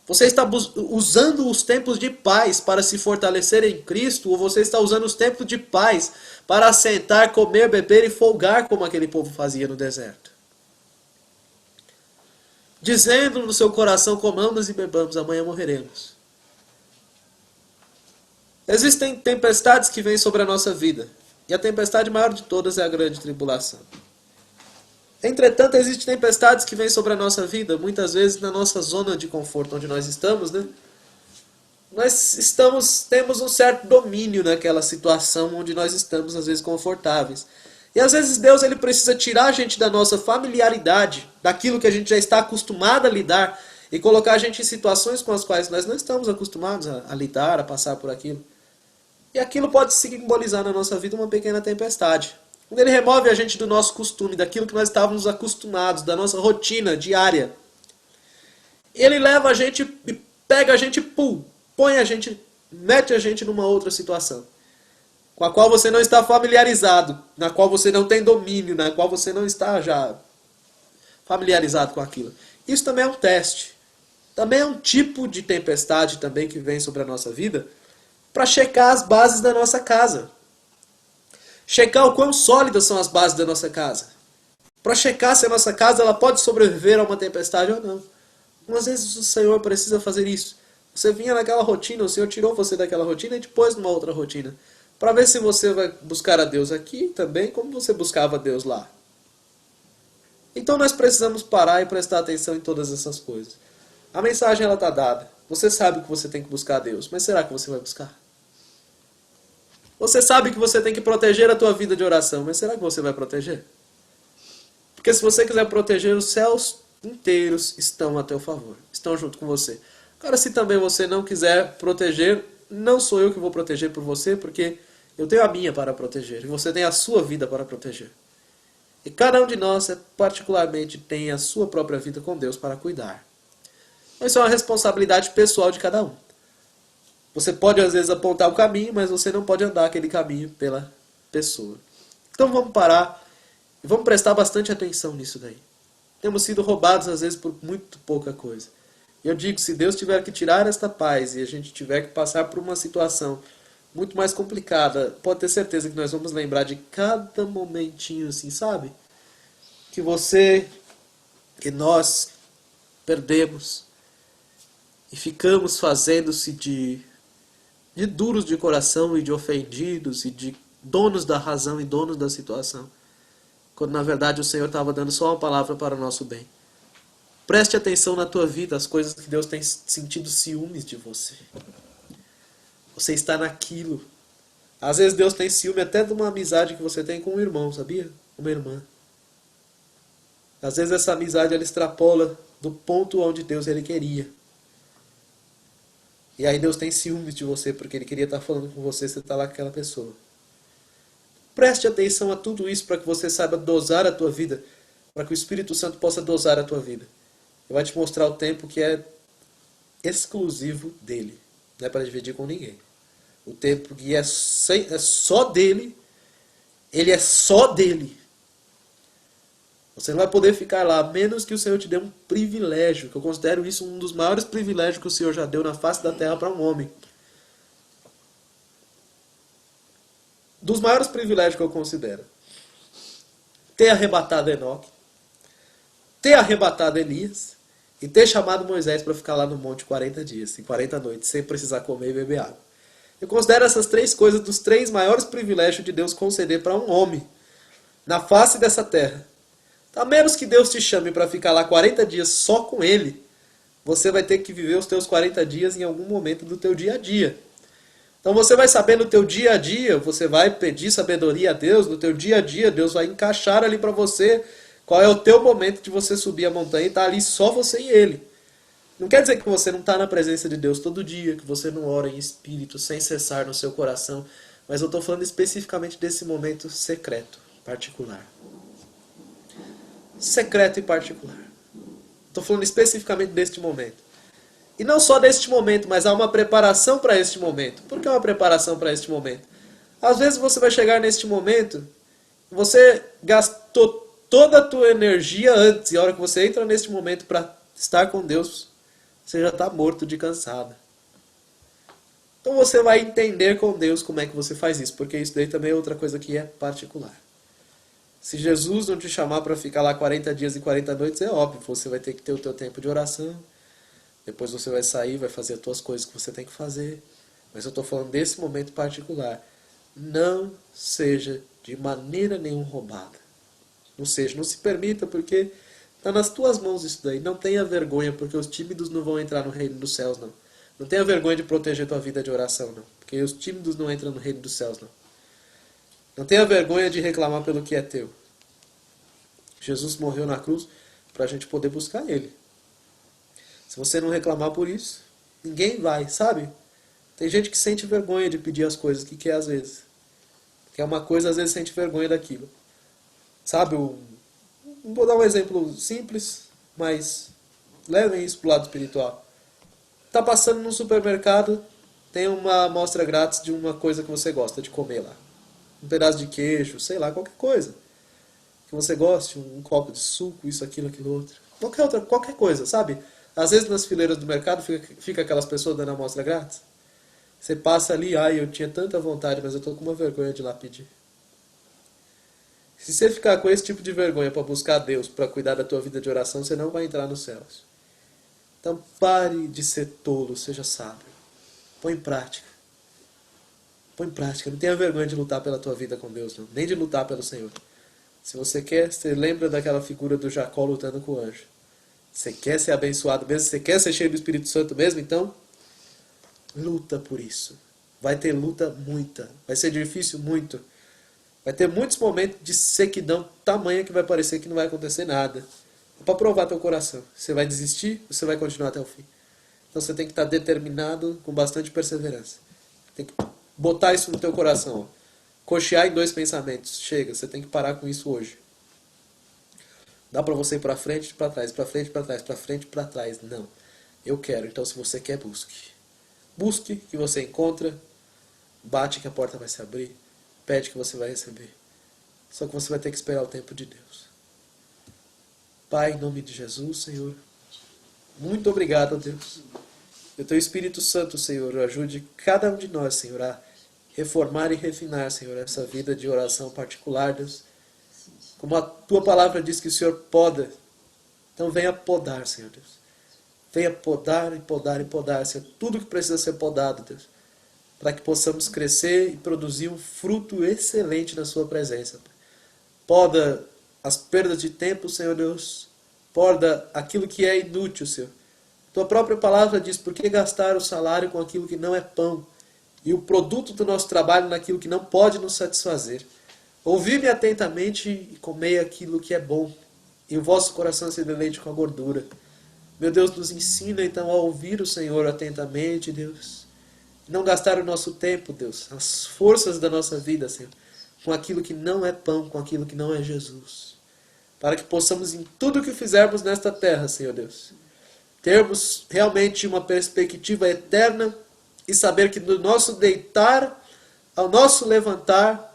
Você está usando os tempos de paz para se fortalecer em Cristo, ou você está usando os tempos de paz para assentar, comer, beber e folgar como aquele povo fazia no deserto? Dizendo no seu coração, comamos e bebamos, amanhã morreremos. Existem tempestades que vêm sobre a nossa vida. E a tempestade maior de todas é a grande tribulação. Entretanto, existem tempestades que vêm sobre a nossa vida, muitas vezes na nossa zona de conforto, onde nós estamos, né? Temos um certo domínio naquela situação onde nós estamos, às vezes, confortáveis. E às vezes Deus ele precisa tirar a gente da nossa familiaridade, daquilo que a gente já está acostumado a lidar, e colocar a gente em situações com as quais nós não estamos acostumados a lidar, a passar por aquilo. E aquilo pode simbolizar na nossa vida uma pequena tempestade. Quando ele remove a gente do nosso costume, daquilo que nós estávamos acostumados, da nossa rotina diária, ele leva a gente e pega a gente, põe a gente, mete a gente numa outra situação, com a qual você não está familiarizado, na qual você não tem domínio, na qual você não está já familiarizado com aquilo. Isso também é um teste. Também é um tipo de tempestade também que vem sobre a nossa vida, para checar as bases da nossa casa. Checar o quão sólidas são as bases da nossa casa. Para checar se a nossa casa ela pode sobreviver a uma tempestade ou não. Algumas vezes o Senhor precisa fazer isso. Você vinha naquela rotina, o Senhor tirou você daquela rotina e te pôs numa outra rotina. Para ver se você vai buscar a Deus aqui também, como você buscava a Deus lá. Então nós precisamos parar e prestar atenção em todas essas coisas. A mensagem ela está dada. Você sabe que você tem que buscar a Deus, mas será que você vai buscar? Você sabe que você tem que proteger a tua vida de oração, mas será que você vai proteger? Porque se você quiser proteger, os céus inteiros estão a teu favor, estão junto com você. Agora, se também você não quiser proteger, não sou eu que vou proteger por você, porque eu tenho a minha para proteger, e você tem a sua vida para proteger. E cada um de nós, particularmente, tem a sua própria vida com Deus para cuidar. Mas isso é uma responsabilidade pessoal de cada um. Você pode às vezes apontar o caminho, mas você não pode andar aquele caminho pela pessoa. Então vamos parar e vamos prestar bastante atenção nisso daí. Temos sido roubados às vezes por muito pouca coisa. E eu digo, se Deus tiver que tirar esta paz e a gente tiver que passar por uma situação muito mais complicada, pode ter certeza que nós vamos lembrar de cada momentinho assim, sabe? Que você, que nós perdemos e ficamos fazendo-se de duros de coração e de ofendidos e de donos da razão e donos da situação, quando na verdade o Senhor estava dando só uma palavra para o nosso bem. Preste atenção na tua vida, as coisas que Deus tem sentido ciúmes de você. Você está naquilo. Às vezes Deus tem ciúme até de uma amizade que você tem com um irmão, sabia? Uma irmã. Às vezes essa amizade ela extrapola do ponto onde Deus ele queria. E aí Deus tem ciúmes de você, porque Ele queria estar falando com você, você está lá com aquela pessoa. Preste atenção a tudo isso para que você saiba dosar a tua vida, para que o Espírito Santo possa dosar a tua vida. Ele vai te mostrar o tempo que é exclusivo dele, não é para dividir com ninguém. O tempo que é só dele, ele é só dele. Você não vai poder ficar lá, a menos que o Senhor te dê um privilégio, que eu considero isso um dos maiores privilégios que o Senhor já deu na face da terra para um homem. Dos maiores privilégios que eu considero. Ter arrebatado Enoque, ter arrebatado Elias e ter chamado Moisés para ficar lá no monte 40 dias e 40 noites, sem precisar comer e beber água. Eu considero essas três coisas dos três maiores privilégios de Deus conceder para um homem na face dessa terra. A menos que Deus te chame para ficar lá 40 dias só com Ele, você vai ter que viver os teus 40 dias em algum momento do teu dia a dia. Então você vai saber no teu dia a dia, você vai pedir sabedoria a Deus, no teu dia a dia Deus vai encaixar ali para você qual é o teu momento de você subir a montanha e estar ali só você e Ele. Não quer dizer que você não está na presença de Deus todo dia, que você não ora em espírito, sem cessar no seu coração, mas eu estou falando especificamente desse momento secreto, particular. Secreto e particular. Estou falando especificamente deste momento. E não só deste momento, mas há uma preparação para este momento. Por que uma preparação para este momento? Às vezes você vai chegar neste momento, você gastou toda a tua energia antes, e a hora que você entra neste momento para estar com Deus, você já está morto de cansada. Então você vai entender com Deus como é que você faz isso, porque isso daí também é outra coisa que é particular. Se Jesus não te chamar para ficar lá 40 dias e 40 noites, é óbvio, você vai ter que ter o teu tempo de oração. Depois você vai sair, vai fazer as tuas coisas que você tem que fazer. Mas eu estou falando desse momento particular. Não seja de maneira nenhuma roubada. Não seja, não se permita, porque está nas tuas mãos isso daí. Não tenha vergonha, porque os tímidos não vão entrar no reino dos céus, não. Não tenha vergonha de proteger tua vida de oração, não. Porque os tímidos não entram no reino dos céus, não. Não tenha vergonha de reclamar pelo que é teu. Jesus morreu na cruz para a gente poder buscar Ele. Se você não reclamar por isso, ninguém vai, sabe? Tem gente que sente vergonha de pedir as coisas que quer às vezes. Quer uma coisa, às vezes sente vergonha daquilo. Sabe? Vou dar um exemplo simples, mas levem isso para o lado espiritual. Está passando num supermercado, tem uma amostra grátis de uma coisa que você gosta de comer lá. Um pedaço de queijo, sei lá, qualquer coisa que você goste, um copo de suco, isso, aquilo, aquilo outro. Qualquer coisa, sabe? Às vezes nas fileiras do mercado fica aquelas pessoas dando amostra grátis. Você passa ali, eu tinha tanta vontade, mas eu estou com uma vergonha de ir lá pedir. Se você ficar com esse tipo de vergonha para buscar Deus, para cuidar da tua vida de oração, você não vai entrar nos céus. Então pare de ser tolo, seja sábio. Põe em prática. Põe em prática. Não tenha vergonha de lutar pela tua vida com Deus, não. Nem de lutar pelo Senhor. Se você quer, você lembra daquela figura do Jacó lutando com o anjo. Você quer ser abençoado mesmo? Você quer ser cheio do Espírito Santo mesmo? Então, luta por isso. Vai ter luta muita. Vai ser difícil muito. Vai ter muitos momentos de sequidão tamanha que vai parecer que não vai acontecer nada. É para provar teu coração. Você vai desistir ou você vai continuar até o fim? Então você tem que estar determinado com bastante perseverança. Tem que botar isso no teu coração. Ó. Cochear em 2 pensamentos. Chega, você tem que parar com isso hoje. Dá para você ir para frente e para trás, para frente e para trás, para frente e para trás. Não. Eu quero. Então se você quer, busque. Busque que você encontra, bate que a porta vai se abrir, pede que você vai receber. Só que você vai ter que esperar o tempo de Deus. Pai, em nome de Jesus, Senhor, muito obrigado, Deus. Que o Teu Espírito Santo, Senhor, ajude cada um de nós, Senhor, a reformar e refinar, Senhor, essa vida de oração particular, Deus. Como a Tua palavra diz que o Senhor poda, então venha podar, Senhor Deus. Venha podar e podar e podar, Senhor, tudo que precisa ser podado, Deus, para que possamos crescer e produzir um fruto excelente na Sua presença. Poda as perdas de tempo, Senhor Deus. Poda aquilo que é inútil, Senhor. Tua própria palavra diz, por que gastar o salário com aquilo que não é pão? E o produto do nosso trabalho naquilo que não pode nos satisfazer. Ouvi-me atentamente e comei aquilo que é bom. E o vosso coração se deleite com a gordura. Meu Deus, nos ensina então a ouvir o Senhor atentamente, Deus. Não gastar o nosso tempo, Deus, as forças da nossa vida, Senhor, com aquilo que não é pão, com aquilo que não é Jesus. Para que possamos, em tudo que fizermos nesta terra, Senhor Deus, termos realmente uma perspectiva eterna e saber que do nosso deitar ao nosso levantar,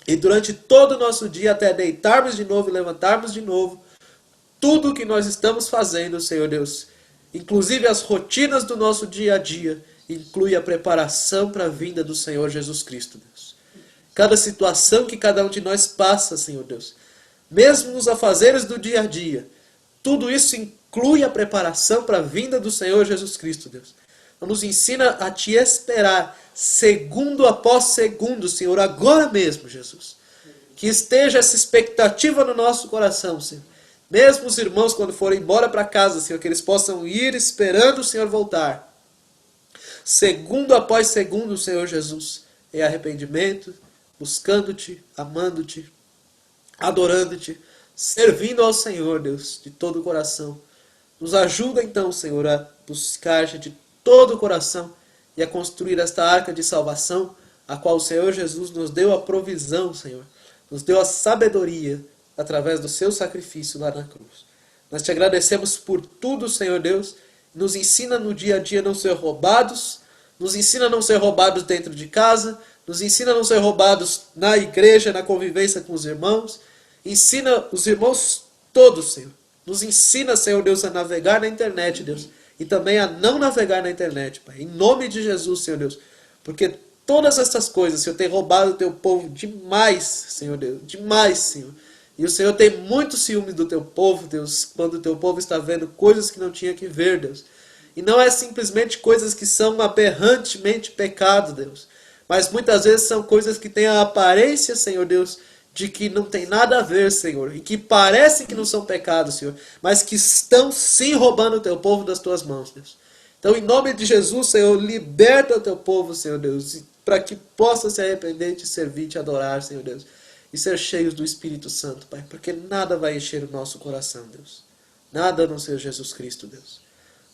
e durante todo o nosso dia, até deitarmos de novo e levantarmos de novo, tudo o que nós estamos fazendo, Senhor Deus, inclusive as rotinas do nosso dia a dia, inclui a preparação para a vinda do Senhor Jesus Cristo, Deus. Cada situação que cada um de nós passa, Senhor Deus, mesmo nos afazeres do dia a dia, tudo isso inclui a preparação para a vinda do Senhor Jesus Cristo, Deus. Então, nos ensina a Te esperar, segundo após segundo, Senhor, agora mesmo, Jesus. Que esteja essa expectativa no nosso coração, Senhor. Mesmo os irmãos, quando forem embora para casa, Senhor, que eles possam ir esperando o Senhor voltar. Segundo após segundo, Senhor Jesus, em arrependimento, buscando-Te, amando-Te, adorando-Te, servindo ao Senhor, Deus, de todo o coração. Nos ajuda então, Senhor, a buscar-Te de todo o coração e a construir esta arca de salvação, a qual o Senhor Jesus nos deu a provisão, Senhor, nos deu a sabedoria através do seu sacrifício lá na cruz. Nós Te agradecemos por tudo, Senhor Deus. Nos ensina no dia a dia a não ser roubados, nos ensina a não ser roubados dentro de casa, nos ensina a não ser roubados na igreja, na convivência com os irmãos. Ensina os irmãos todos, Senhor. Nos ensina, Senhor Deus, a navegar na internet, Deus. E também a não navegar na internet, Pai. Em nome de Jesus, Senhor Deus. Porque todas essas coisas, Senhor, tem roubado o Teu povo demais, Senhor Deus. Demais, Senhor. E o Senhor tem muito ciúme do Teu povo, Deus, quando o Teu povo está vendo coisas que não tinha que ver, Deus. E não é simplesmente coisas que são aberrantemente pecado, Deus. Mas muitas vezes são coisas que têm a aparência, Senhor Deus, de que não tem nada a ver, Senhor. E que parecem que não são pecados, Senhor. Mas que estão sim roubando o Teu povo das Tuas mãos, Deus. Então, em nome de Jesus, Senhor, liberta o Teu povo, Senhor Deus. Para que possa se arrepender, Te servir, Te adorar, Senhor Deus. E ser cheios do Espírito Santo, Pai. Porque nada vai encher o nosso coração, Deus. Nada a não ser Jesus Cristo, Deus.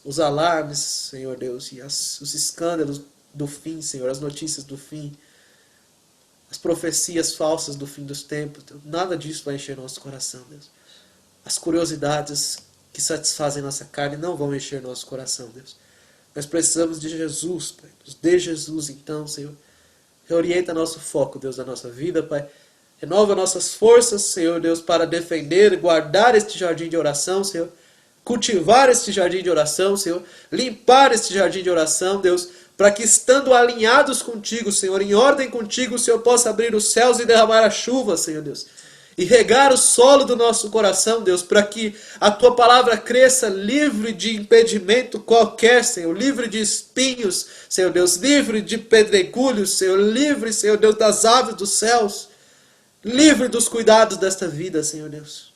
Os alarmes, Senhor Deus, e os escândalos do fim, Senhor, as notícias do fim, as profecias falsas do fim dos tempos, Deus, nada disso vai encher nosso coração, Deus. As curiosidades que satisfazem nossa carne não vão encher nosso coração, Deus. Nós precisamos de Jesus, Pai. Nos dê Jesus, então, Senhor. Reorienta nosso foco, Deus, da nossa vida, Pai. Renova nossas forças, Senhor Deus, para defender e guardar este jardim de oração, Senhor. Cultivar este jardim de oração, Senhor. Limpar este jardim de oração, Deus. Para que, estando alinhados contigo, Senhor, em ordem contigo, o Senhor possa abrir os céus e derramar a chuva, Senhor Deus. E regar o solo do nosso coração, Deus, para que a Tua palavra cresça livre de impedimento qualquer, Senhor. Livre de espinhos, Senhor Deus. Livre de pedregulhos, Senhor. Livre, Senhor Deus, das aves dos céus. Livre dos cuidados desta vida, Senhor Deus.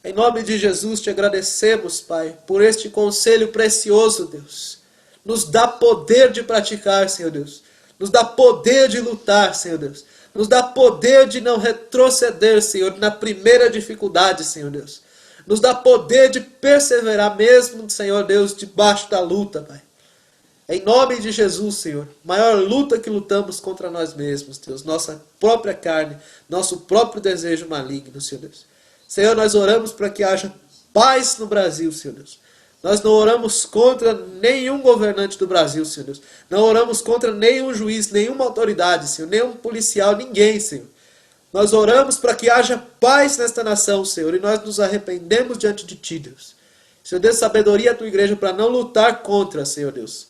Em nome de Jesus, Te agradecemos, Pai, por este conselho precioso, Deus. Nos dá poder de praticar, Senhor Deus. Nos dá poder de lutar, Senhor Deus. Nos dá poder de não retroceder, Senhor, na primeira dificuldade, Senhor Deus. Nos dá poder de perseverar mesmo, Senhor Deus, debaixo da luta, Pai. Em nome de Jesus, Senhor, maior luta que lutamos contra nós mesmos, Deus. Nossa própria carne, nosso próprio desejo maligno, Senhor Deus. Senhor, nós oramos para que haja paz no Brasil, Senhor Deus. Nós não oramos contra nenhum governante do Brasil, Senhor Deus. Não oramos contra nenhum juiz, nenhuma autoridade, Senhor, nenhum policial, ninguém, Senhor. Nós oramos para que haja paz nesta nação, Senhor, e nós nos arrependemos diante de Ti, Deus. Senhor, dê sabedoria à Tua igreja para não lutar contra, Senhor Deus,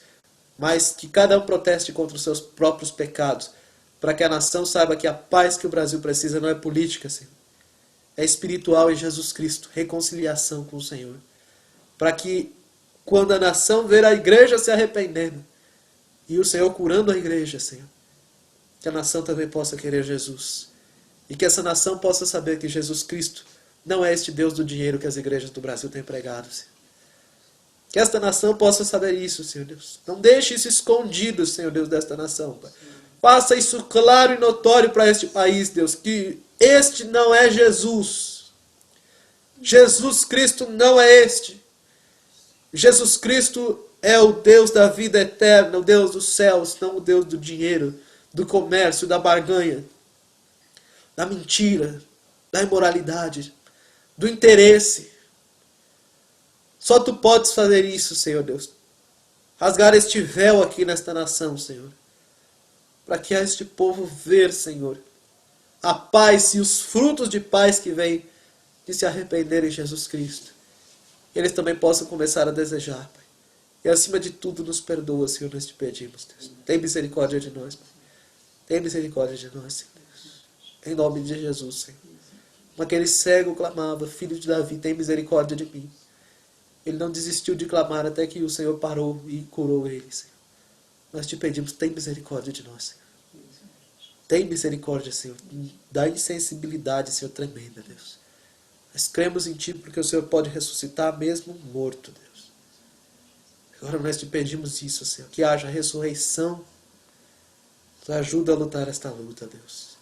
mas que cada um proteste contra os seus próprios pecados, para que a nação saiba que a paz que o Brasil precisa não é política, Senhor. É espiritual em Jesus Cristo, reconciliação com o Senhor. Para que, quando a nação ver a igreja se arrependendo, e o Senhor curando a igreja, Senhor, que a nação também possa querer Jesus. E que essa nação possa saber que Jesus Cristo não é este Deus do dinheiro que as igrejas do Brasil têm pregado, Senhor. Que esta nação possa saber isso, Senhor Deus. Não deixe isso escondido, Senhor Deus, desta nação, Pai. Faça isso claro e notório para este país, Deus, que este não é Jesus. Jesus Cristo não é este. Jesus Cristo é o Deus da vida eterna, o Deus dos céus, não o Deus do dinheiro, do comércio, da barganha, da mentira, da imoralidade, do interesse. Só Tu podes fazer isso, Senhor Deus. Rasgar este véu aqui nesta nação, Senhor. Para que a este povo ver, Senhor, a paz e os frutos de paz que vêm de se arrepender em Jesus Cristo. Que eles também possam começar a desejar, Pai. E acima de tudo nos perdoa, Senhor, nós te pedimos, Deus. Tem misericórdia de nós, Pai. Tem misericórdia de nós, Senhor Deus. Em nome de Jesus, Senhor. Como aquele cego clamava, filho de Davi, tem misericórdia de mim. Ele não desistiu de clamar até que o Senhor parou e curou ele, Senhor. Nós te pedimos, tem misericórdia de nós, Senhor. Tem misericórdia, Senhor. Da insensibilidade, Senhor, tremenda, Deus. Nós cremos em Ti porque o Senhor pode ressuscitar mesmo morto, Deus. Agora nós te pedimos isso, Senhor. Que haja ressurreição. Nos ajuda a lutar esta luta, Deus.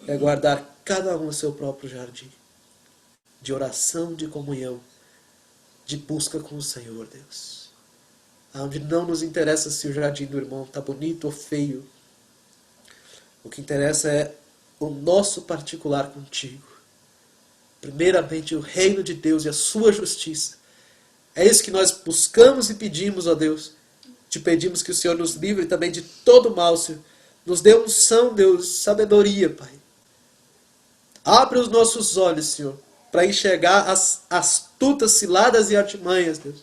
E a guardar cada um o seu próprio jardim. De oração, de comunhão. De busca com o Senhor, Deus. Onde não nos interessa se o jardim do irmão está bonito ou feio. O que interessa é o nosso particular contigo. Primeiramente o reino de Deus e a sua justiça. É isso que nós buscamos e pedimos, ó Deus. Te pedimos que o Senhor nos livre também de todo mal, Senhor. Nos dê unção, Deus, sabedoria, Pai. Abre os nossos olhos, Senhor, para enxergar as astutas ciladas e artimanhas, Deus.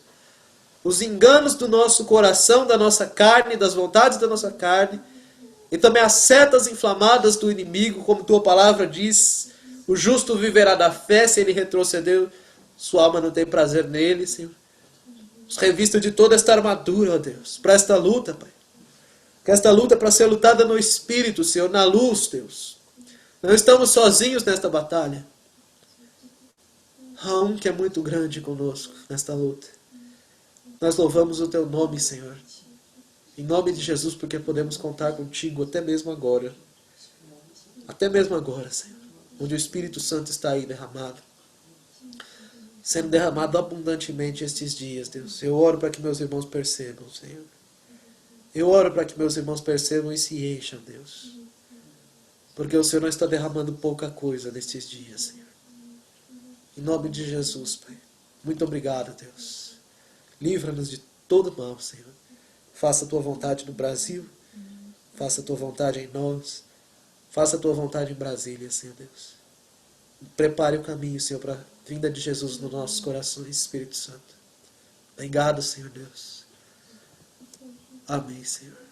Os enganos do nosso coração, da nossa carne, das vontades da nossa carne, e também as setas inflamadas do inimigo, como Tua palavra diz, o justo viverá da fé, se ele retroceder, sua alma não tem prazer nele, Senhor. Nos revista de toda esta armadura, ó Deus, para esta luta, Pai. Que esta luta é para ser lutada no Espírito, Senhor, na luz, Deus. Não estamos sozinhos nesta batalha. Há um que é muito grande conosco nesta luta. Nós louvamos o Teu nome, Senhor. Em nome de Jesus, porque podemos contar contigo até mesmo agora. Até mesmo agora, Senhor. Onde o Espírito Santo está aí derramado. Sendo derramado abundantemente estes dias, Deus. Eu oro para que meus irmãos percebam, Senhor. Eu oro para que meus irmãos percebam e se encham, Deus. Porque o Senhor não está derramando pouca coisa nestes dias, Senhor. Em nome de Jesus, Pai. Muito obrigado, Deus. Livra-nos de todo mal, Senhor. Faça a Tua vontade no Brasil. Faça a Tua vontade em nós. Faça a Tua vontade em Brasília, Senhor Deus. Prepare o caminho, Senhor, para a vinda de Jesus nos nossos corações, Espírito Santo. Obrigado, Senhor Deus. Amém, Senhor.